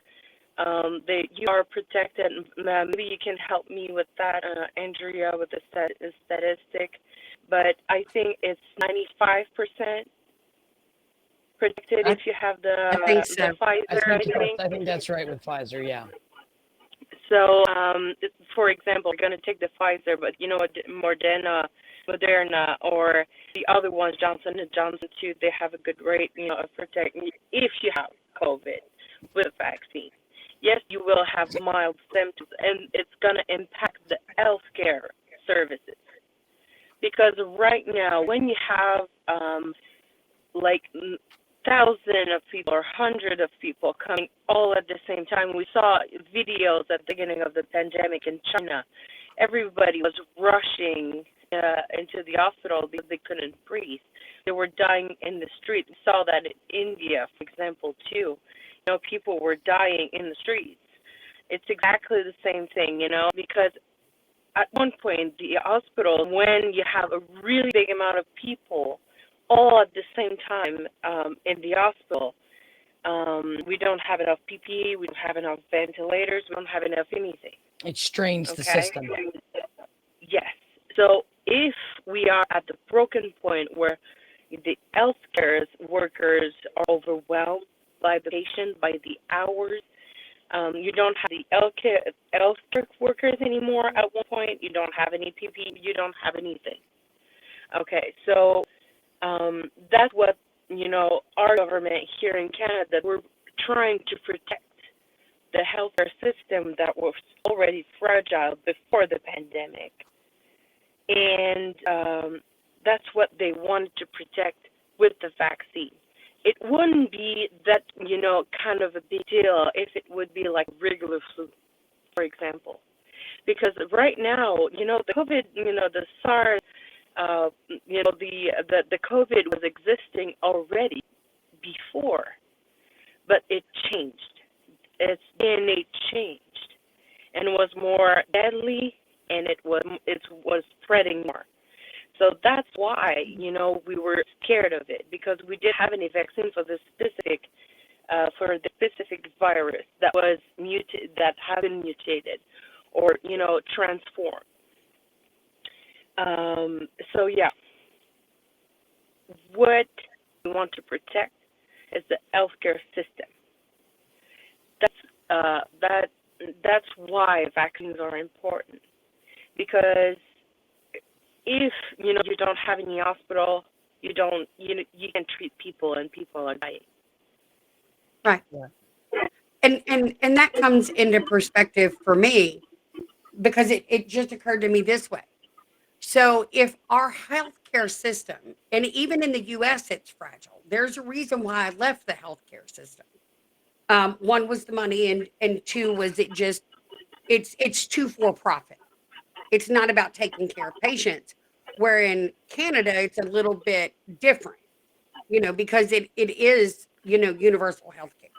you are protected. Maybe you can help me with that, Andrea, with the statistic, but I think it's 95% protected if you have the Pfizer. I think that's right with Pfizer, yeah. So, for example, you're going to take the Pfizer, but Moderna, or the other ones, Johnson & Johnson too, they have a good rate, of protecting if you have COVID with a vaccine. Yes, you will have mild symptoms, and it's going to impact the healthcare services. Because right now, when you have like thousands of people or hundreds of people coming all at the same time, we saw videos at the beginning of the pandemic in China. Everybody was rushing into the hospital because they couldn't breathe. They were dying in the street. We saw that in India, for example, too. People were dying in the streets. It's exactly the same thing, because at one point, the hospital, when you have a really big amount of people all at the same time in the hospital, we don't have enough PPE, we don't have enough ventilators, we don't have enough anything. It strains the Okay? system. Yes. So if we are at the broken point where the healthcare workers are overwhelmed by the patient, by the hours, you don't have the healthcare workers anymore at one point, you don't have any PPE, you don't have anything. Okay, so that's what, our government here in Canada, we're trying to protect the healthcare system that was already fragile before the pandemic. And that's what they wanted to protect with the vaccine. It wouldn't be that, kind of a big deal if it would be like regular flu, for example. Because right now, the COVID, the SARS, the COVID was existing already before, but it changed. Its DNA changed and was more deadly, and it was spreading more. So that's why, we were scared of it, because we didn't have any vaccine for the specific virus that was that had been mutated or, transformed. So yeah, what we want to protect is the healthcare system. That's why vaccines are important, because if you don't have any hospital, you can treat people, and people are dying. Right. Yeah. And that comes into perspective for me because it just occurred to me this way. So if our healthcare system, and even in the US it's fragile, there's a reason why I left the healthcare system. One was the money, and two was it's too for profit. It's not about taking care of patients. Where in Canada it's a little bit different, because it is, universal health care.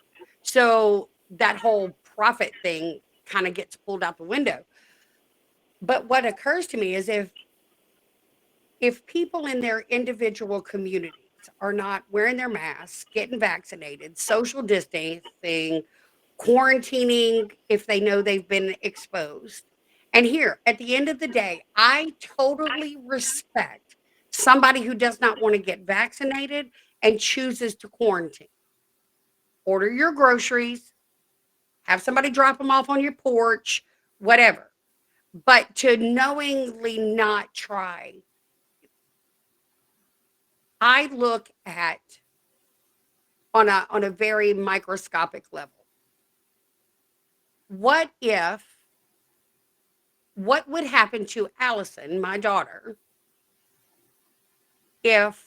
So that whole profit thing kind of gets pulled out the window. But what occurs to me is if people in their individual communities are not wearing their masks, getting vaccinated, social distancing, quarantining if they know they've been exposed. And here, at the end of the day, I totally respect somebody who does not want to get vaccinated and chooses to quarantine. Order your groceries, have somebody drop them off on your porch, whatever. But to knowingly not try, I look at on a very microscopic level. What if what would happen to Allison, my daughter, if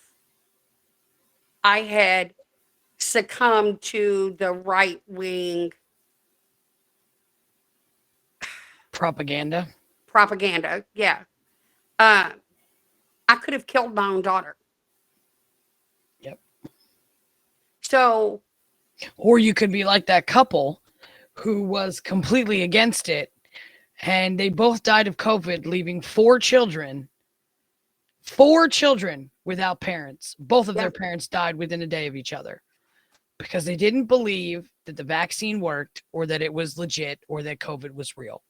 I had succumbed to the right wing Propaganda. propaganda? Yeah. Uh, I could have killed my own daughter. Yep. So, Or you could be like that couple who was completely against it, and they both died of COVID, leaving four children without parents. Both of yeah, their parents died within a day of each other because they didn't believe that the vaccine worked or that it was legit or that COVID was real.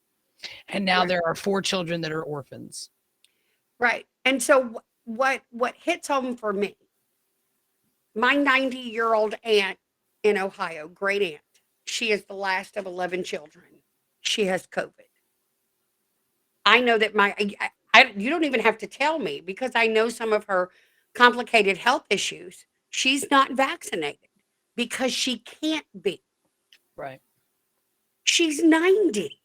And now right, there are four children that are orphans. right. And so, what hits home for me, my 90-year-old aunt in Ohio, great aunt, she is the last of 11 children. She has COVID. I know that you don't even have to tell me because I know some of her complicated health issues. She's not vaccinated because she can't be. Right. She's 90.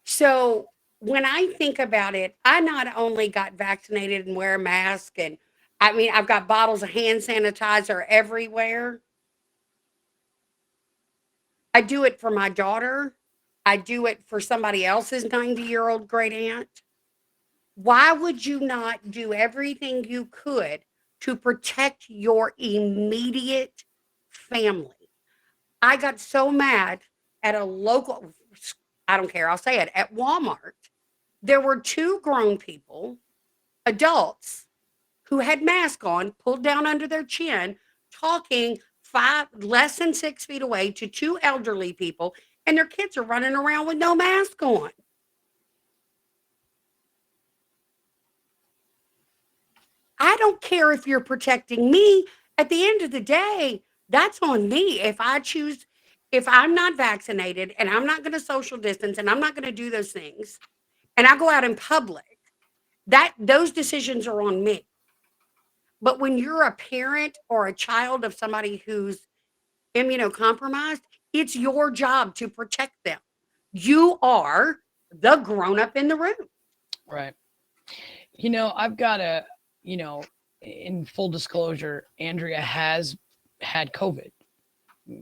So when I think about it, I not only got vaccinated and wear a mask, and I mean, I've got bottles of hand sanitizer everywhere. I do it for my daughter. I do it for somebody else's 90-year-old great aunt. Why would you not do everything you could to protect your immediate family? I got so mad at a local, I don't care, I'll say it, at Walmart. There were two grown people, adults, who had masks on, pulled down under their chin, talking less than 6 feet away to two elderly people, and their kids are running around with no mask on. I don't care if you're protecting me. At the end of the day, that's on me. If I'm not vaccinated and I'm not going to social distance and I'm not going to do those things, and I go out in public, those decisions are on me. But when you're a parent or a child of somebody who's immunocompromised, it's your job to protect them. You are the grown up in the room. Right. I've got in full disclosure, Andrea has had COVID.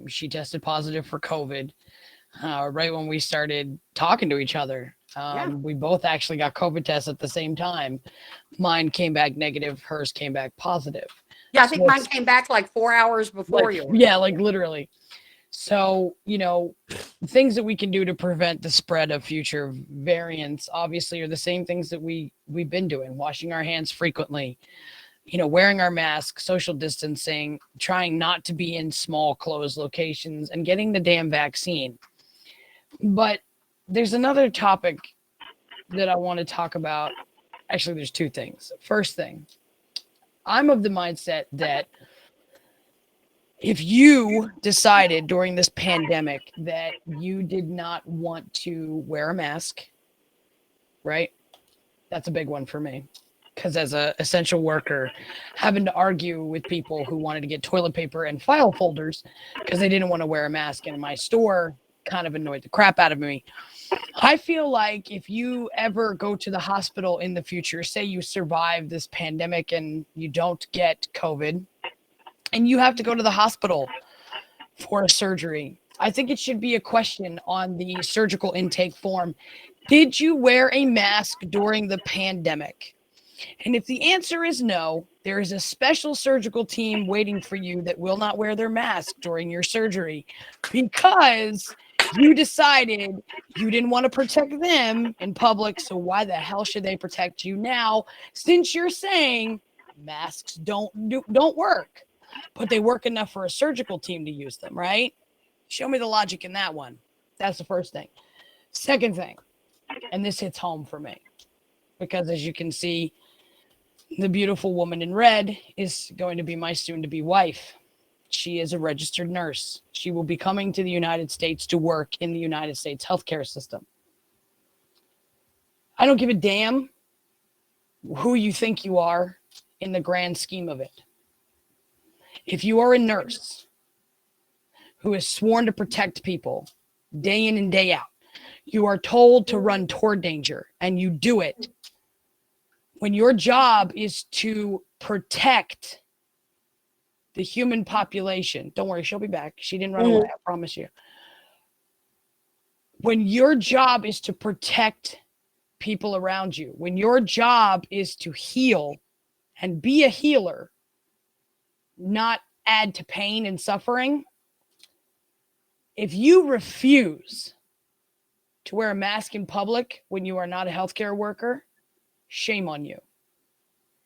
She tested positive for COVID right when we started talking to each other. We both actually got COVID tests at the same time. Mine came back negative, hers came back positive. Yeah, I think mine came back like 4 hours before yours. Yeah, like literally. So, things that we can do to prevent the spread of future variants obviously are the same things that we've been doing: washing our hands frequently, wearing our masks, social distancing, trying not to be in small closed locations, and getting the damn vaccine. But there's another topic that I want to talk about. Actually, there's two things. First thing, I'm of the mindset that if you decided during this pandemic that you did not want to wear a mask, right? That's a big one for me. Because as an essential worker, having to argue with people who wanted to get toilet paper and file folders because they didn't want to wear a mask in my store kind of annoyed the crap out of me. I feel like if you ever go to the hospital in the future, say you survive this pandemic and you don't get COVID, and you have to go to the hospital for a surgery, I think it should be a question on the surgical intake form: did you wear a mask during the pandemic? And if the answer is no, there is a special surgical team waiting for you that will not wear their mask during your surgery because you decided you didn't want to protect them in public. So why the hell should they protect you now, since you're saying masks don't work, but they work enough for a surgical team to use them, right? Show me the logic in that one. That's the first thing. Second thing, and this hits home for me, because as you can see, the beautiful woman in red is going to be my soon-to-be wife. She is a registered nurse. She will be coming to the United States to work in the United States healthcare system. I don't give a damn who you think you are in the grand scheme of it. If you are a nurse who is sworn to protect people day in and day out, you are told to run toward danger, and you do it. When your job is to protect the human population, don't worry, she'll be back. She didn't run away, I promise you. When your job is to protect people around you, when your job is to heal and be a healer, not add to pain and suffering, if you refuse to wear a mask in public when you are not a healthcare worker, shame on you.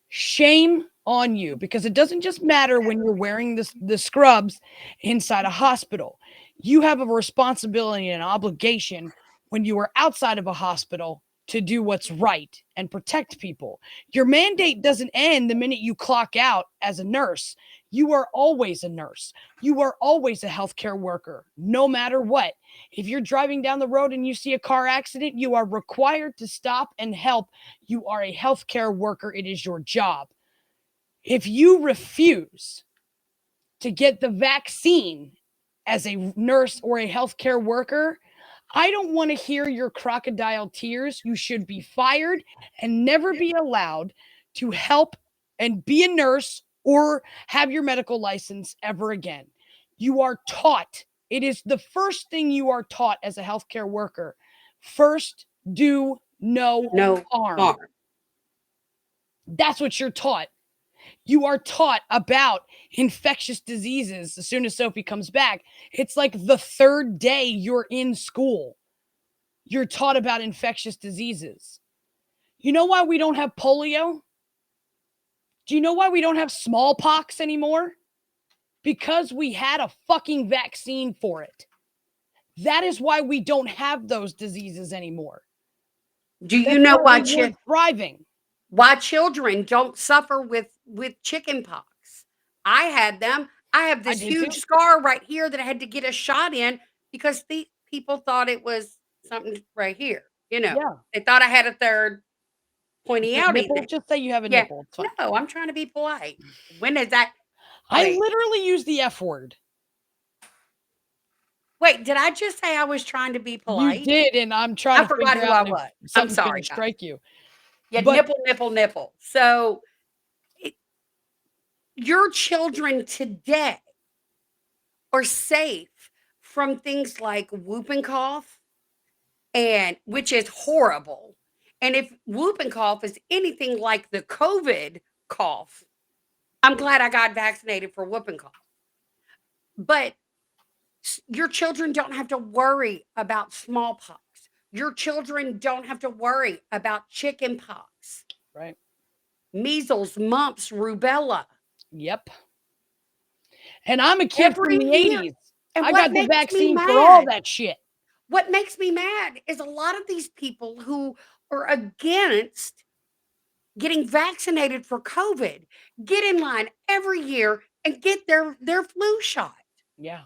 Shame on you, because it doesn't just matter when you're wearing the scrubs inside a hospital. You have a responsibility and an obligation when you are outside of a hospital to do what's right and protect people. Your mandate doesn't end the minute you clock out as a nurse. You are always a nurse. You are always a healthcare worker, no matter what. If you're driving down the road and you see a car accident, you are required to stop and help. You are a healthcare worker. It is your job. If you refuse to get the vaccine as a nurse or a healthcare worker, I don't want to hear your crocodile tears. You should be fired and never be allowed to help and be a nurse or have your medical license ever again. You are taught. It is the first thing you are taught as a healthcare worker. First, do no harm. That's what you're taught. You are taught about infectious diseases as soon as Sophie comes back. It's like the third day you're in school. You're taught about infectious diseases. You know why we don't have polio? Do you know why we don't have smallpox anymore? Because we had a fucking vaccine for it. That is why we don't have those diseases anymore. Do you That's know why why they weren't thriving? why children don't suffer with chicken pox? I had them. I have I this did huge too. scar right here that I had to get a shot in because the people thought it was something right here. Yeah. They thought I had a third pointy outy Nipple? thing. Just say you have a Yeah. nipple. It's fine. No, I'm trying to be polite. When is that? I Wait, literally use the F word. wait, did I just say I was trying to be You polite? did, and I'm trying I to forgot figure who I out if was. I'm something's sorry, going to guys. strike you. Yeah, But nipple. So your children today are safe from things like whooping cough, and which is horrible. And if whooping cough is anything like the COVID cough, I'm glad I got vaccinated for whooping cough. But your children don't have to worry about smallpox. Your children don't have to worry about chicken pox, right. measles, mumps, rubella. Yep. And I'm a kid from Every the year. 80s. And I what got the makes me vaccine for all mad, that shit. what makes me mad is a lot of these people who are against getting vaccinated for COVID get in line every year and get their flu shot. Yeah.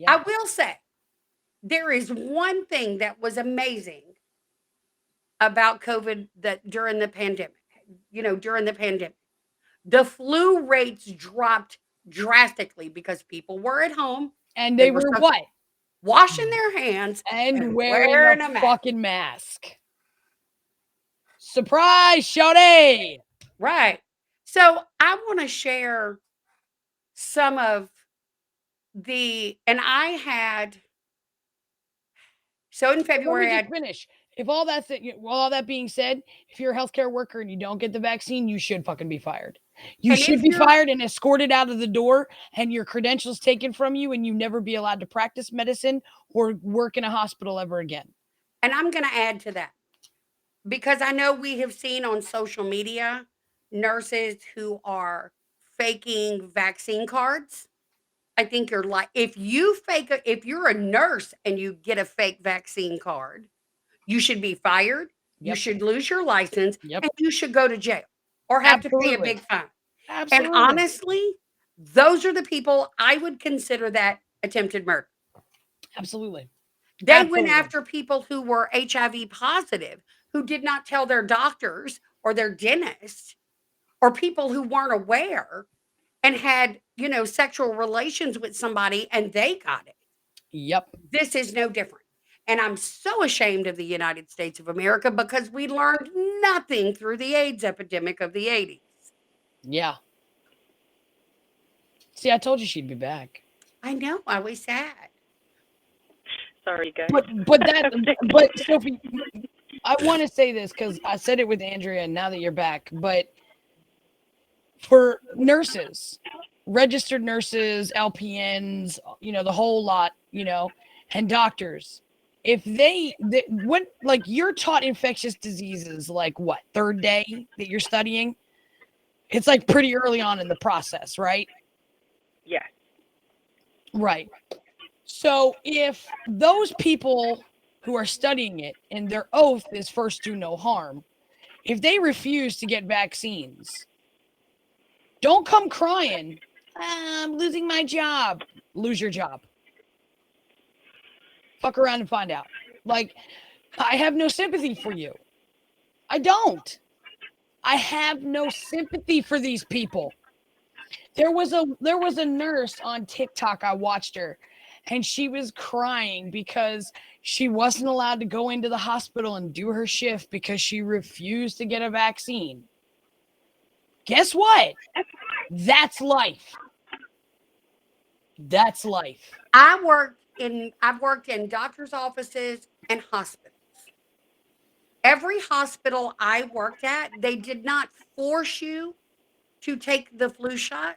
I Yeah. will say there is one thing that was amazing about COVID that during the pandemic, the flu rates dropped drastically because people were at home. And They they were were what? washing their hands And and wearing wearing a a mask. fucking mask. Surprise, shawty! Right. So I want to share some of and I had, so in Let me February, just finish. If all that's it, well, all that being said, if you're a healthcare worker and you don't get the vaccine, you should fucking be fired. You and should if be you're, fired and escorted out of the door and your credentials taken from you and you never be allowed to practice medicine or work in a hospital ever again. and I'm going to add to that because I know we have seen on social media nurses who are faking vaccine cards. I think you're like, if if you're a nurse and you get a fake vaccine card, you should be fired. You Yep. should lose your license Yep. and you should go to jail or have to pay a Absolutely. big fine. And Absolutely. honestly, those are the people I would consider that attempted murder. Absolutely. They went Absolutely. after people who were HIV positive, who did not tell their doctors or their dentist, or people who weren't aware and had, sexual relations with somebody and they got it. Yep. This is no different. And I'm so ashamed of the United States of America because we learned nothing through the AIDS epidemic of the 80s. Yeah. See, I told you she'd be back. I know, I was sad. Sorry, guys. But Sophie, I want to say this because I said it with Andrea now that you're back, but for nurses, registered nurses, LPNs, the whole lot, and doctors, if like you're taught infectious diseases, like what, third day that you're studying? It's like pretty early on in the process, right? Yes. Right. So if those people who are studying it and their oath is first do no harm, if they refuse to get vaccines, don't come crying, I'm losing my job. Lose your job. Fuck around and find out. Like, I have no sympathy for you. I don't. I have no sympathy for these people. There was a nurse on TikTok. I watched her and she was crying because she wasn't allowed to go into the hospital and do her shift because she refused to get a vaccine. Guess what? That's life. That's life. I've worked in doctors' offices and hospitals. every hospital I worked at, they did not force you to take the flu shot,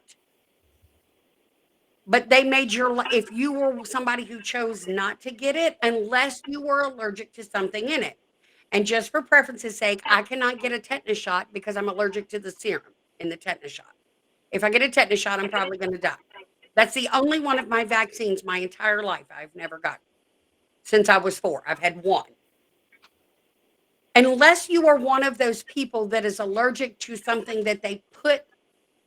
but they made if you were somebody who chose not to get it, unless you were allergic to something in it. And just for preference's sake, I cannot get a tetanus shot because I'm allergic to the serum in the tetanus shot. If I get a tetanus shot, I'm probably going to die. That's the only one of my vaccines my entire life I've never gotten. Since I was 4, I've had one. Unless you are one of those people that is allergic to something that they put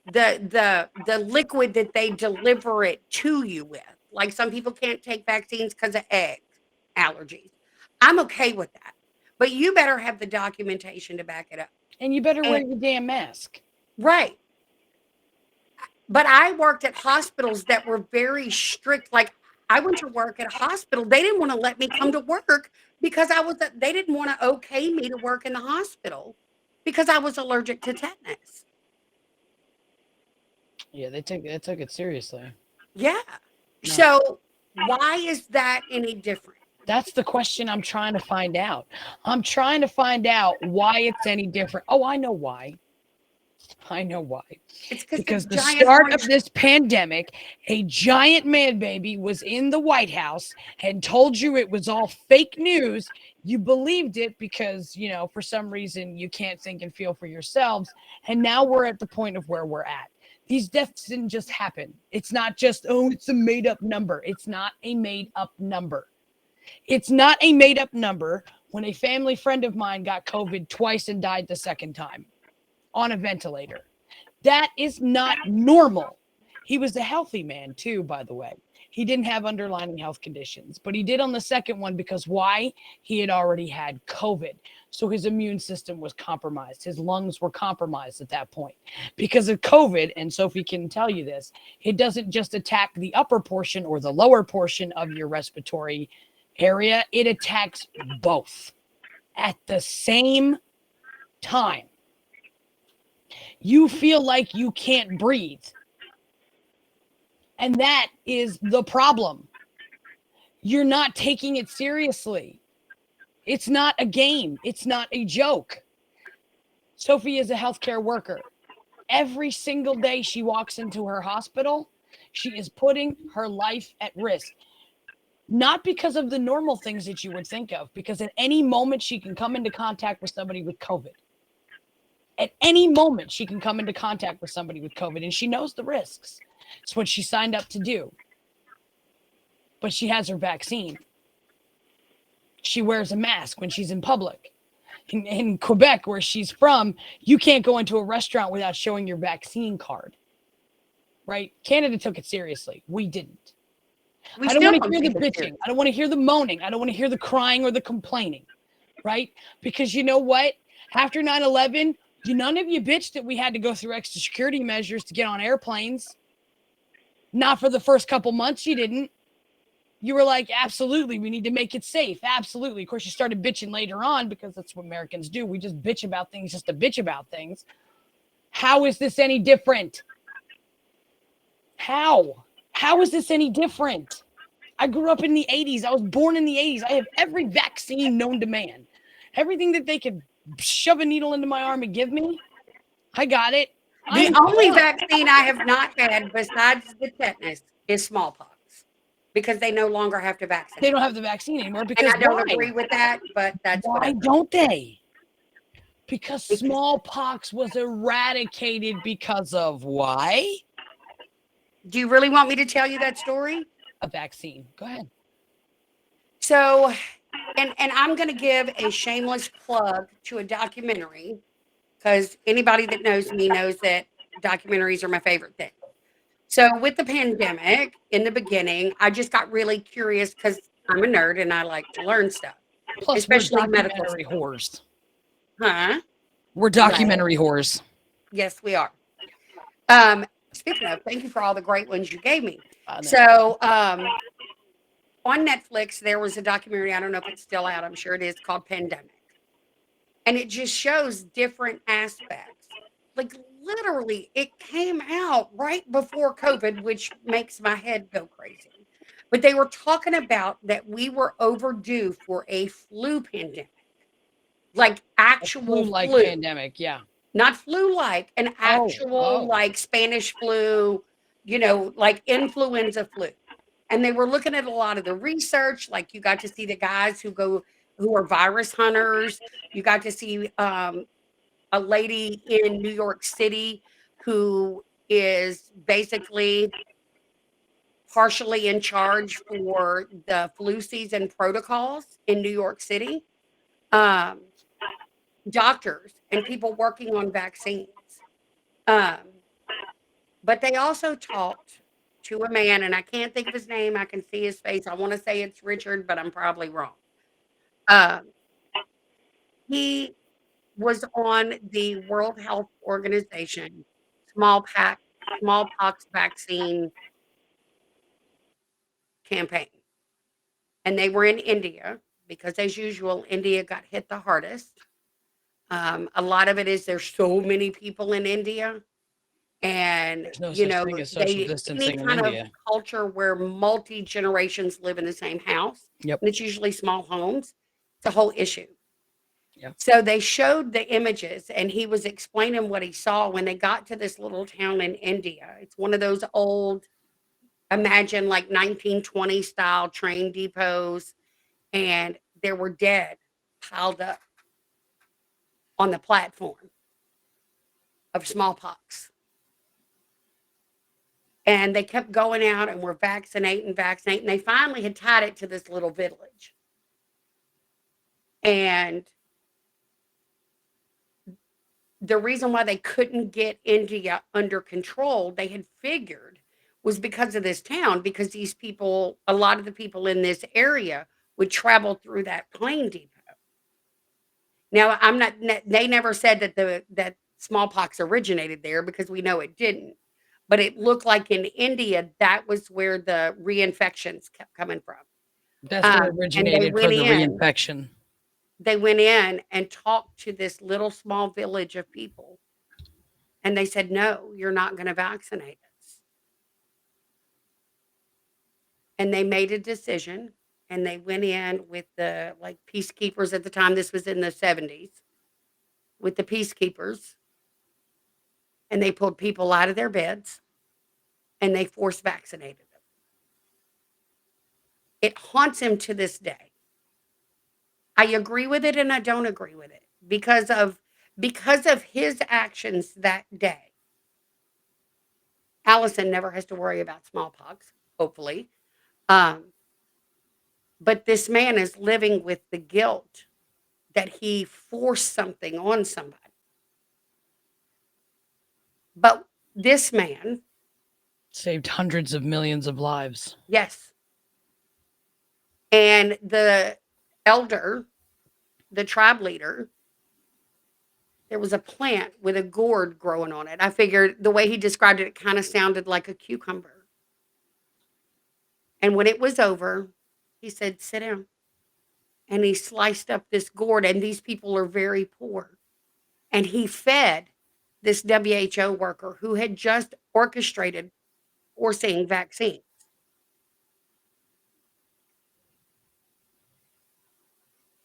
the liquid that they deliver it to you with. Like some people can't take vaccines because of egg allergies. I'm okay with that. But you better have the documentation to back it up. And you better wear your damn mask. Right. But I worked at hospitals that were very strict. Like I went to work at a hospital. They didn't want to let me come to work because they didn't want to okay me to work in the hospital because I was allergic to tetanus. Yeah, they took it seriously. Yeah. No. So why is that any different? That's the question I'm trying to find out. I'm trying to find out why it's any different. Oh, I know why. I know why. It's because the start of this pandemic, a giant man baby was in the White House and told you it was all fake news. You believed it because, for some reason you can't think and feel for yourselves. And now we're at the point of where we're at. These deaths didn't just happen. It's not just, it's a made up number. It's not a made up number. It's not a made up number when a family friend of mine got COVID twice and died the second time on a ventilator. That is not normal. He was a healthy man too, by the way. He didn't have underlying health conditions, but he did on the second one because why? He had already had COVID. So his immune system was compromised. His lungs were compromised at that point because of COVID. And Sophie can tell you this. It doesn't just attack the upper portion or the lower portion of your respiratory area. It attacks both at the same time. You feel like you can't breathe. And that is the problem. You're not taking it seriously. It's not a game. It's not a joke. Sophie is a healthcare worker. Every single day she walks into her hospital, she is putting her life at risk. Not because of the normal things that you would think of, because at any moment she can come into contact with somebody with COVID. At any moment, she can come into contact with somebody with COVID, and she knows the risks. It's what she signed up to do. But she has her vaccine. She wears a mask when she's in public. In Quebec, where she's from, you can't go into a restaurant without showing your vaccine card. Right? Canada took it seriously. We didn't. I don't want to hear the bitching. I don't want to hear the moaning. I don't want to hear the crying or the complaining. Right? Because you know what? After 9/11, none of you bitched that we had to go through extra security measures to get on airplanes. Not for the first couple months, you didn't. You were like, absolutely, we need to make it safe. Absolutely. Of course, you started bitching later on because that's what Americans do. We just bitch about things just to bitch about things. How is this any different? How? How is this any different? I grew up in the 80s. I was born in the 80s. I have every vaccine known to man. Everything that they could shove a needle into my arm and give me, I got it. The only vaccine I have not had besides the tetanus is smallpox because they no longer have to vaccinate. They don't have the vaccine anymore because and I don't agree with that, but that's why don't they? Because smallpox was eradicated because of why? Do you really want me to tell you that story? A vaccine. Go ahead. So, and I'm going to give a shameless plug to a documentary because anybody that knows me knows that documentaries are my favorite thing. So with the pandemic in the beginning, I just got really curious because I'm a nerd and I like to learn stuff. Plus, especially we're medical documentary whores. Huh? We're documentary whores. Yes, we are. Speaking of, thank you for all the great ones you gave me. So, on Netflix, there was a documentary. I don't know if it's still out. I'm sure it is, called Pandemic. And it just shows different aspects. Like literally, it came out right before COVID, which makes my head go crazy. But they were talking about that we were overdue for a flu pandemic. like A actual flu-like flu, pandemic. Yeah. not flu-like, an Oh. actual Oh. like Spanish flu, like influenza flu. And they were looking at a lot of the research, like you got to see the guys who are virus hunters. You got to see a lady in New York City who is basically partially in charge for the flu season protocols in New York City. Um, Doctors and people working on vaccines. Um, but they also talked to a man, and I can't think of his name. I can see his face. I want to say it's Richard, but I'm probably wrong. Um, he was on the World Health Organization smallpox smallpox vaccine campaign, and they were in India because, as usual, India got hit the hardest. A lot of it is there's so many people in India, and There's no such thing as social they any distancing in kind of India. culture where multi generations live in the same house, Yep. and it's usually small homes. It's a whole issue. Yep. So they showed the images, and he was explaining what he saw when they got to this little town in India. It's one of those old, imagine like 1920 style train depots, and there were dead piled up on the platform of smallpox. And they kept going out and were vaccinating. They finally had tied it to this little village. And the reason why they couldn't get India under control, they had figured, was because of this town, because these people, a lot of the people in this area would travel through that plane depot. Now, I'm not, they never said that smallpox originated there because we know it didn't. But it looked like in India, that was where the reinfections kept coming from. That's where it And they originated for went the in, reinfection. they went in and talked to this little small village of people. And they said, no, you're not going to vaccinate us. And they made a decision and they went in with the like peacekeepers at the time. This was in the 70s with the peacekeepers, and they pulled people out of their beds and they force vaccinated them. It haunts him to this day. I agree with it and I don't agree with it because of his actions that day. Allison never has to worry about smallpox, hopefully. Um, but this man is living with the guilt that he forced something on somebody. But this man, Saved hundreds of millions of lives. yes, and the elder, the tribe leader, there was a plant with a gourd growing on it. I figured the way he described it, it kind of sounded like a cucumber. And when it was over, he said, sit down. And he sliced up this gourd, and these people are very poor. And he fed this WHO worker who had just orchestrated forcing vaccines.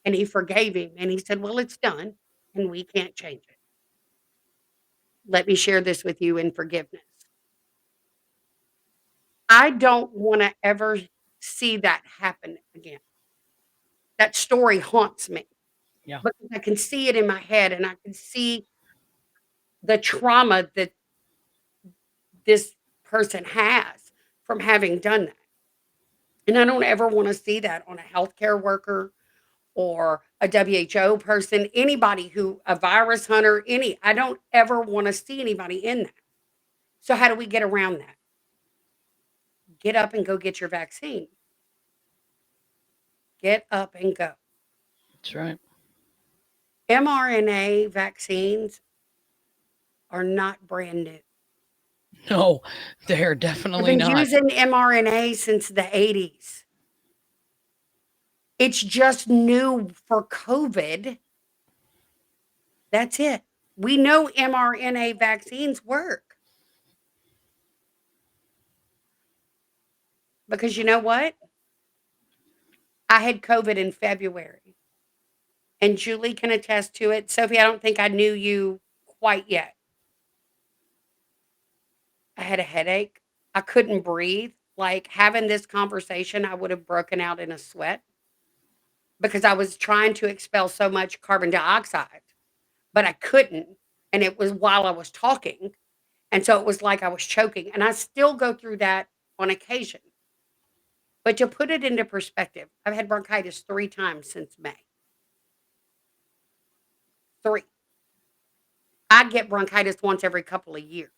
And he forgave him. And he said, well, it's done, and we can't change it. Let me share this with you in forgiveness. I don't want to ever see that happen again. That story haunts me Yeah. because I can see it in my head and I can see the trauma that this person has from having done that. And I don't ever want to see that on a healthcare worker or a WHO person, anybody who, a virus hunter, I don't ever want to see anybody in that. So, how do we get around that? Get up and go get your vaccine. Get up and go. That's right. mRNA vaccines are not brand new. No, they're They've definitely been not. using mRNA since the 80s. It's just new for COVID. That's it. We know mRNA vaccines work because you know what? I had COVID in February. and Julie can attest to it. Sophie, I don't think I knew you quite yet. I had a headache. I couldn't breathe. Like having this conversation, I would have broken out in a sweat because I was trying to expel so much carbon dioxide, but I couldn't. And it was while I was talking. And so it was like I was choking. And I still go through that on occasion. But to put it into perspective, I've had bronchitis 3 times since May. 3. I get bronchitis once every couple of years.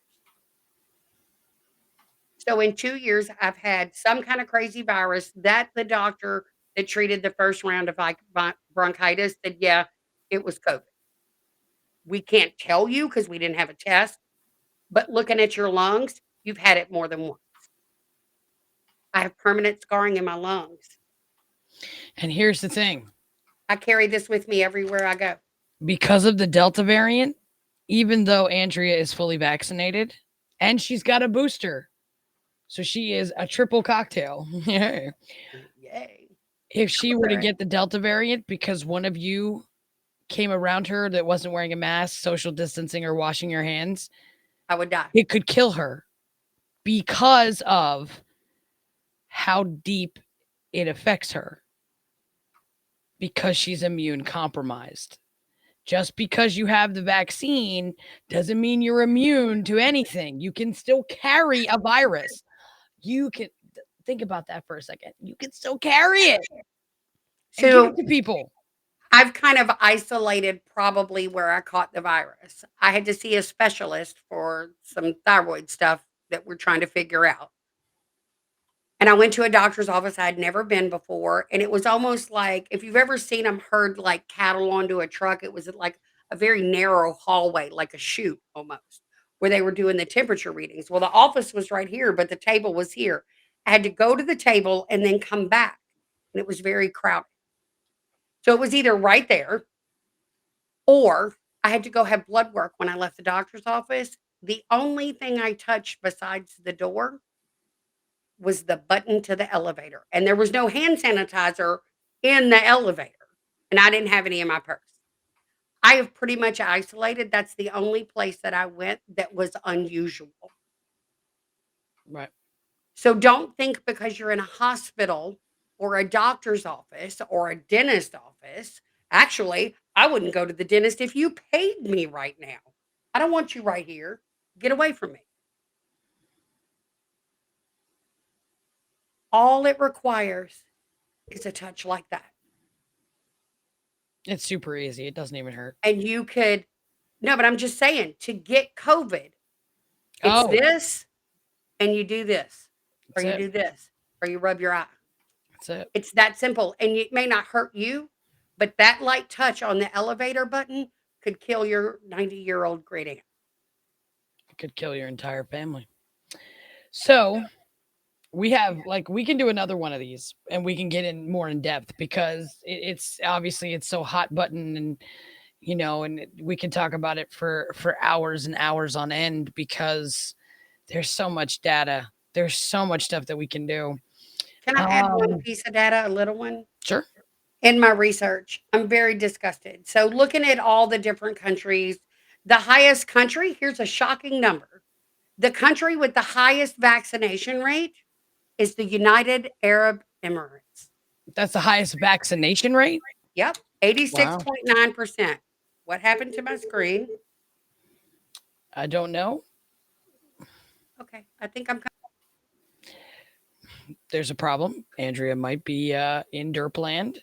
So in 2 years, I've had some kind of crazy virus that the doctor that treated the first round of bronchitis said, yeah, it was COVID. We can't tell you because we didn't have a test, but looking at your lungs, you've had it more than once. I have permanent scarring in my lungs. And here's the thing. I carry this with me everywhere I go. Because of the Delta variant, even though Andrea is fully vaccinated and she's got a booster, so she is a triple cocktail. Yay. If she were to Okay. get the Delta variant because one of you came around her that wasn't wearing a mask, social distancing, or washing your hands, I would die. it could kill her because of how deep it affects her, because she's immune compromised. Just because you have the vaccine doesn't mean you're immune to anything. You can still carry a virus. You can think about that for a second. You can still carry it and give it to people. I've kind of isolated probably where I caught the virus. I had to see a specialist for some thyroid stuff that we're trying to figure out. And I went to a doctor's office I had never been before. And it was almost like if you've ever seen them herd like cattle onto a truck, it was like a very narrow hallway, like a chute almost, where they were doing the temperature readings. Well, the office was right here, but the table was here. I had to go to the table and then come back. And it was very crowded. So it was either right there or I had to go have blood work when I left the doctor's office. The only thing I touched besides the door was the button to the elevator, and there was no hand sanitizer in the elevator, and I didn't have any in my purse. I have pretty much isolated. That's the only place that I went that was unusual. Right. So don't think because you're in a hospital or a doctor's office or a dentist office. Actually, I wouldn't go to the dentist if you paid me right now. I don't want you right here. Get away from me. All it requires is a touch like that. It's super easy. It doesn't even hurt. And you could, no, but I'm just saying to get COVID, it's this, and you do this, or you do this, or you rub your eye. That's it. It's that simple. And it may not hurt you, but that light touch on the elevator button could kill your 90-year-old great aunt. It could kill your entire family. So we have we can do another one of these and we can get in more in depth because it's obviously it's so hot button and and we can talk about it for hours and hours on end because there's so much data. There's so much stuff that we can do. Can I add one piece of data, a little one? Sure. In my research, I'm very disgusted. So looking at all the different countries, the highest country, here's a shocking number. The country with the highest vaccination rate is the United Arab Emirates. That's the highest vaccination rate? Yep, 86.9%. What happened to my screen? I don't know. Okay, I think I'm. There's a problem. Andrea might be in Derpland.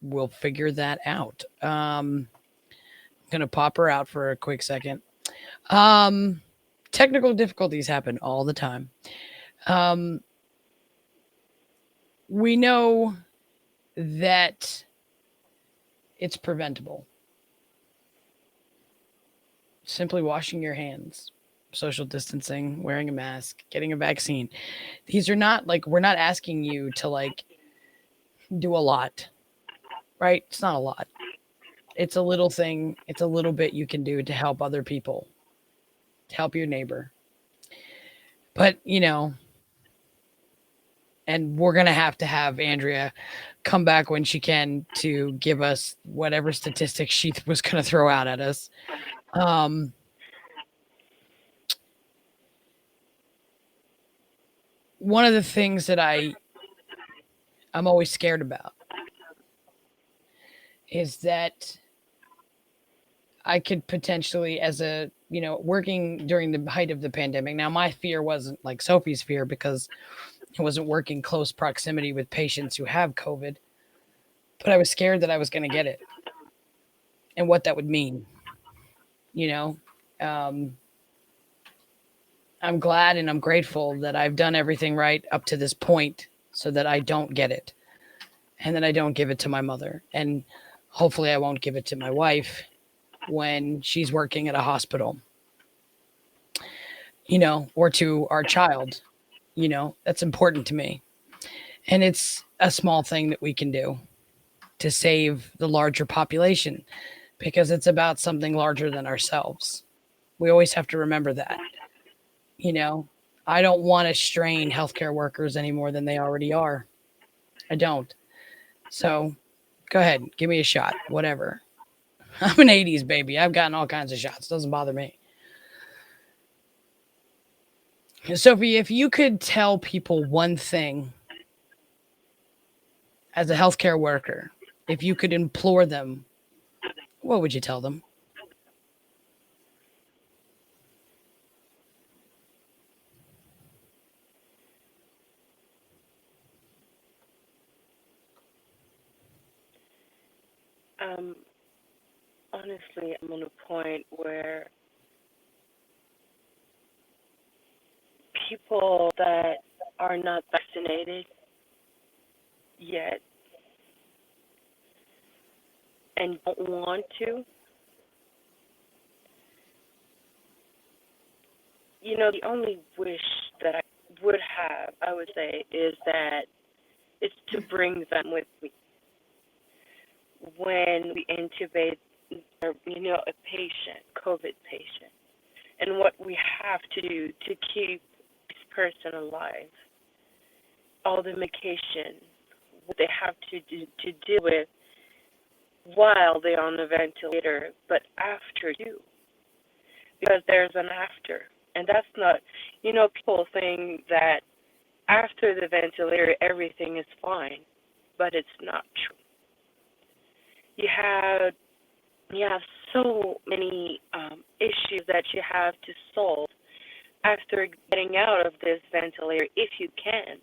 We'll figure that out. I'm gonna pop her out for a quick second. Technical difficulties happen all the time. We know that it's preventable. Simply washing your hands, social distancing, wearing a mask, getting a vaccine. These are not we're not asking you to do a lot, right? It's not a lot. It's a little thing. It's a little bit you can do to help other people, to help your neighbor. But, And we're going to have Andrea come back when she can to give us whatever statistics she was going to throw out at us. One of the things that I'm always scared about is that I could potentially, as a, working during the height of the pandemic. Now, my fear wasn't like Sophie's fear because I wasn't working close proximity with patients who have COVID, but I was scared that I was going to get it and what that would mean. Um, I'm glad and I'm grateful that I've done everything right up to this point so that I don't get it and that I don't give it to my mother. And hopefully I won't give it to my wife when she's working at a hospital, or to our child. That's important to me. And it's a small thing that we can do to save the larger population because it's about something larger than ourselves. We always have to remember that. I don't want to strain healthcare workers any more than they already are. I don't. So go ahead, give me a shot, whatever. I'm an 80s baby. I've gotten all kinds of shots. Doesn't bother me. Sophie, if you could tell people one thing as a healthcare worker, if you could implore them, what would you tell them? Honestly, I'm on a point where people that are not vaccinated yet and don't want to, the only wish that I would have, I would say, is that it's to bring them with me when we intubate, a patient, COVID patient, and what we have to do to keep this person alive. All the medication, what they have to do to deal with while they're on the ventilator, but after too, because there's an after. And that's not, people think that after the ventilator everything is fine, but it's not true. You have so many issues that you have to solve after getting out of this ventilator, if you can.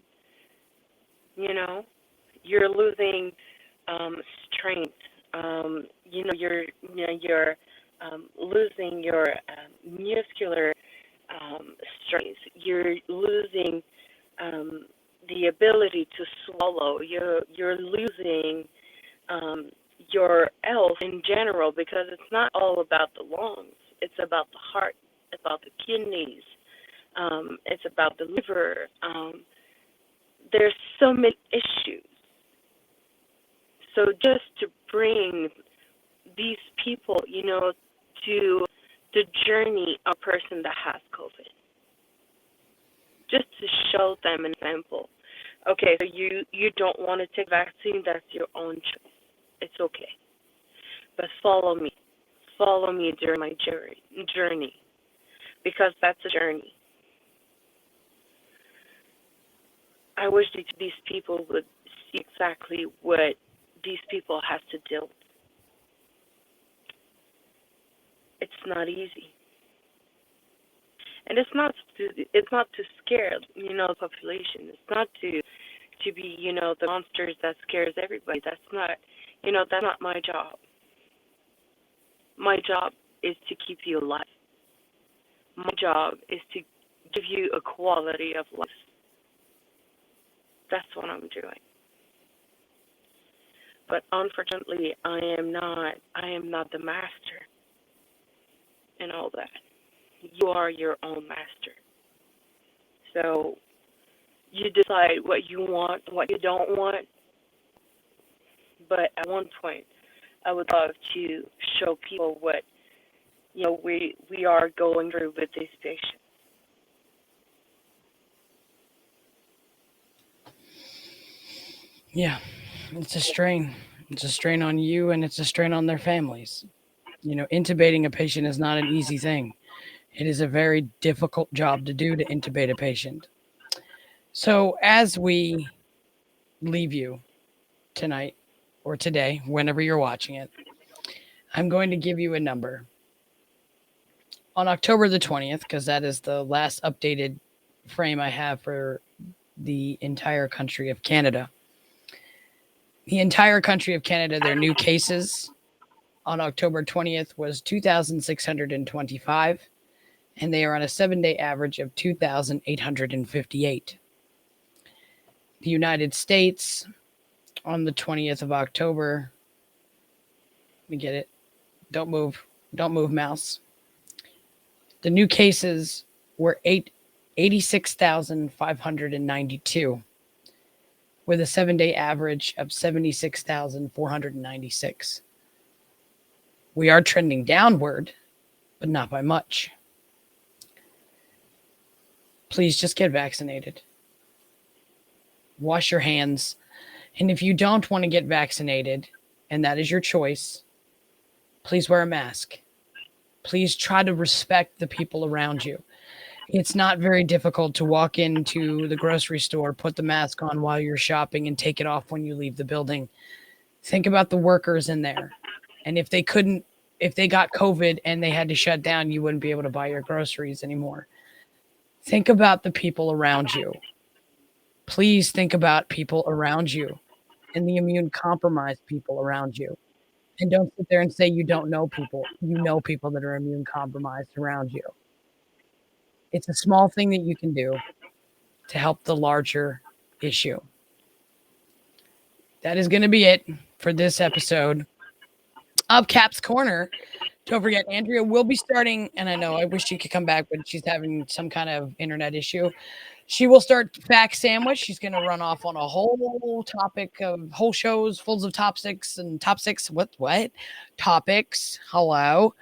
You're losing strength. You're losing your muscular strength. You're losing the ability to swallow. You're losing your health in general, because it's not all about the lungs. It's about the heart. It's about the kidneys. It's about the liver. There's so many issues. So just to bring these people, to the journey of a person that has COVID, just to show them an example. Okay, so you don't want to take vaccine, that's your own choice. It's okay. But follow me. Follow me during my journey, because that's a journey. I wish these people would see exactly what these people have to deal with. It's not easy. And it's not to scare, the population. It's not to be, the monsters that scares everybody. That's not my job. My job is to keep you alive. My job is to give you a quality of life. That's what I'm doing. But unfortunately, I am not the master in all that. You are your own master. So you decide what you want, what you don't want. But at one point, I would love to show people what we are going through with these patients. Yeah, it's a strain. It's a strain on you and it's a strain on their families. Intubating a patient is not an easy thing. It is a very difficult job to do to intubate a patient. So, as we leave you tonight or today, whenever you're watching it, I'm going to give you a number. On October the 20th, because that is the last updated frame I have for the entire country of Canada. The entire country of Canada, their new cases on October 20th was 2,625, and they are on a 7-day average of 2,858. The United States on the 20th of October, let me get it. Don't move, mouse. The new cases were 86,592 with a 7-day average of 76,496. We are trending downward, but not by much. Please just get vaccinated. Wash your hands. And if you don't want to get vaccinated, and that is your choice, please wear a mask. Please try to respect the people around you. It's not very difficult to walk into the grocery store, put the mask on while you're shopping, and take it off when you leave the building. Think about the workers in there. And if they got COVID and they had to shut down, you wouldn't be able to buy your groceries anymore. Think about the people around you. Please think about people around you and the immune compromised people around you. And don't sit there and say you don't know people. You know people that are immune compromised around you. It's a small thing that you can do to help the larger issue. That is going to be it for this episode of Cap's Corner. Don't forget, Andrea will be starting, and I know I wish she could come back, but she's having some kind of internet issue. She will start Fact Sandwich. She's going to run off on a whole topic of whole shows full of top six what topics. Hello.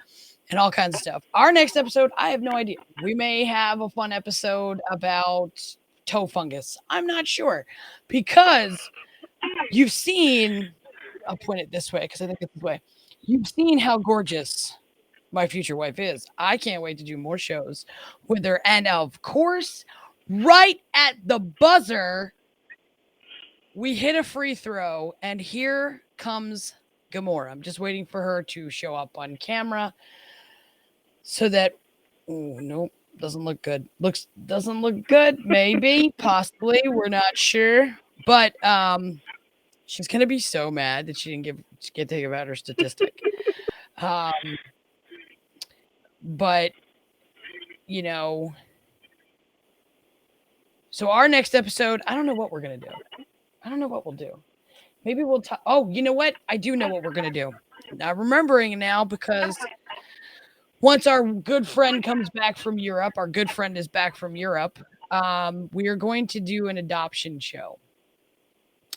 And all kinds of stuff. Our next episode, I have no idea. We may have a fun episode about toe fungus. I'm not sure because you've seen, I'll point it this way because I think it's this way. You've seen how gorgeous my future wife is. I can't wait to do more shows with her. And of course, right at the buzzer, we hit a free throw and here comes Gamora. I'm just waiting for her to show up on camera. So that, oh, nope, doesn't look good. Doesn't look good. Maybe, possibly, we're not sure. But she's gonna be so mad that she didn't get to give out her statistic. But so our next episode, I don't know what we're gonna do. I don't know what we'll do. Maybe we'll talk. Oh, you know what? I do know what we're gonna do. I'm remembering now because once our good friend comes back from Europe, our good friend is back from Europe, we are going to do an adoption show.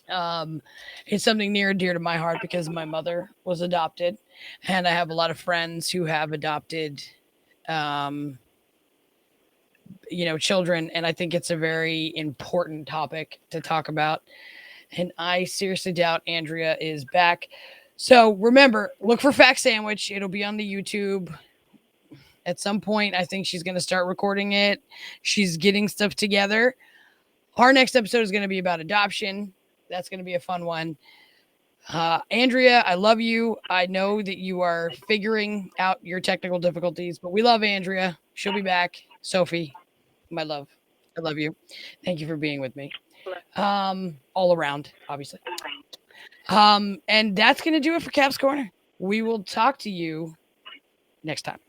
It's something near and dear to my heart because my mother was adopted, and I have a lot of friends who have adopted, children, and I think it's a very important topic to talk about. And I seriously doubt Andrea is back. So remember, look for Fact Sandwich. It'll be on the YouTube. At some point, I think she's going to start recording it. She's getting stuff together. Our next episode is going to be about adoption. That's going to be a fun one. Andrea, I love you. I know that you are figuring out your technical difficulties, but we love Andrea. She'll be back. Sophie, my love, I love you. Thank you for being with me. All around, obviously. And that's going to do it for Cap's Corner. We will talk to you next time.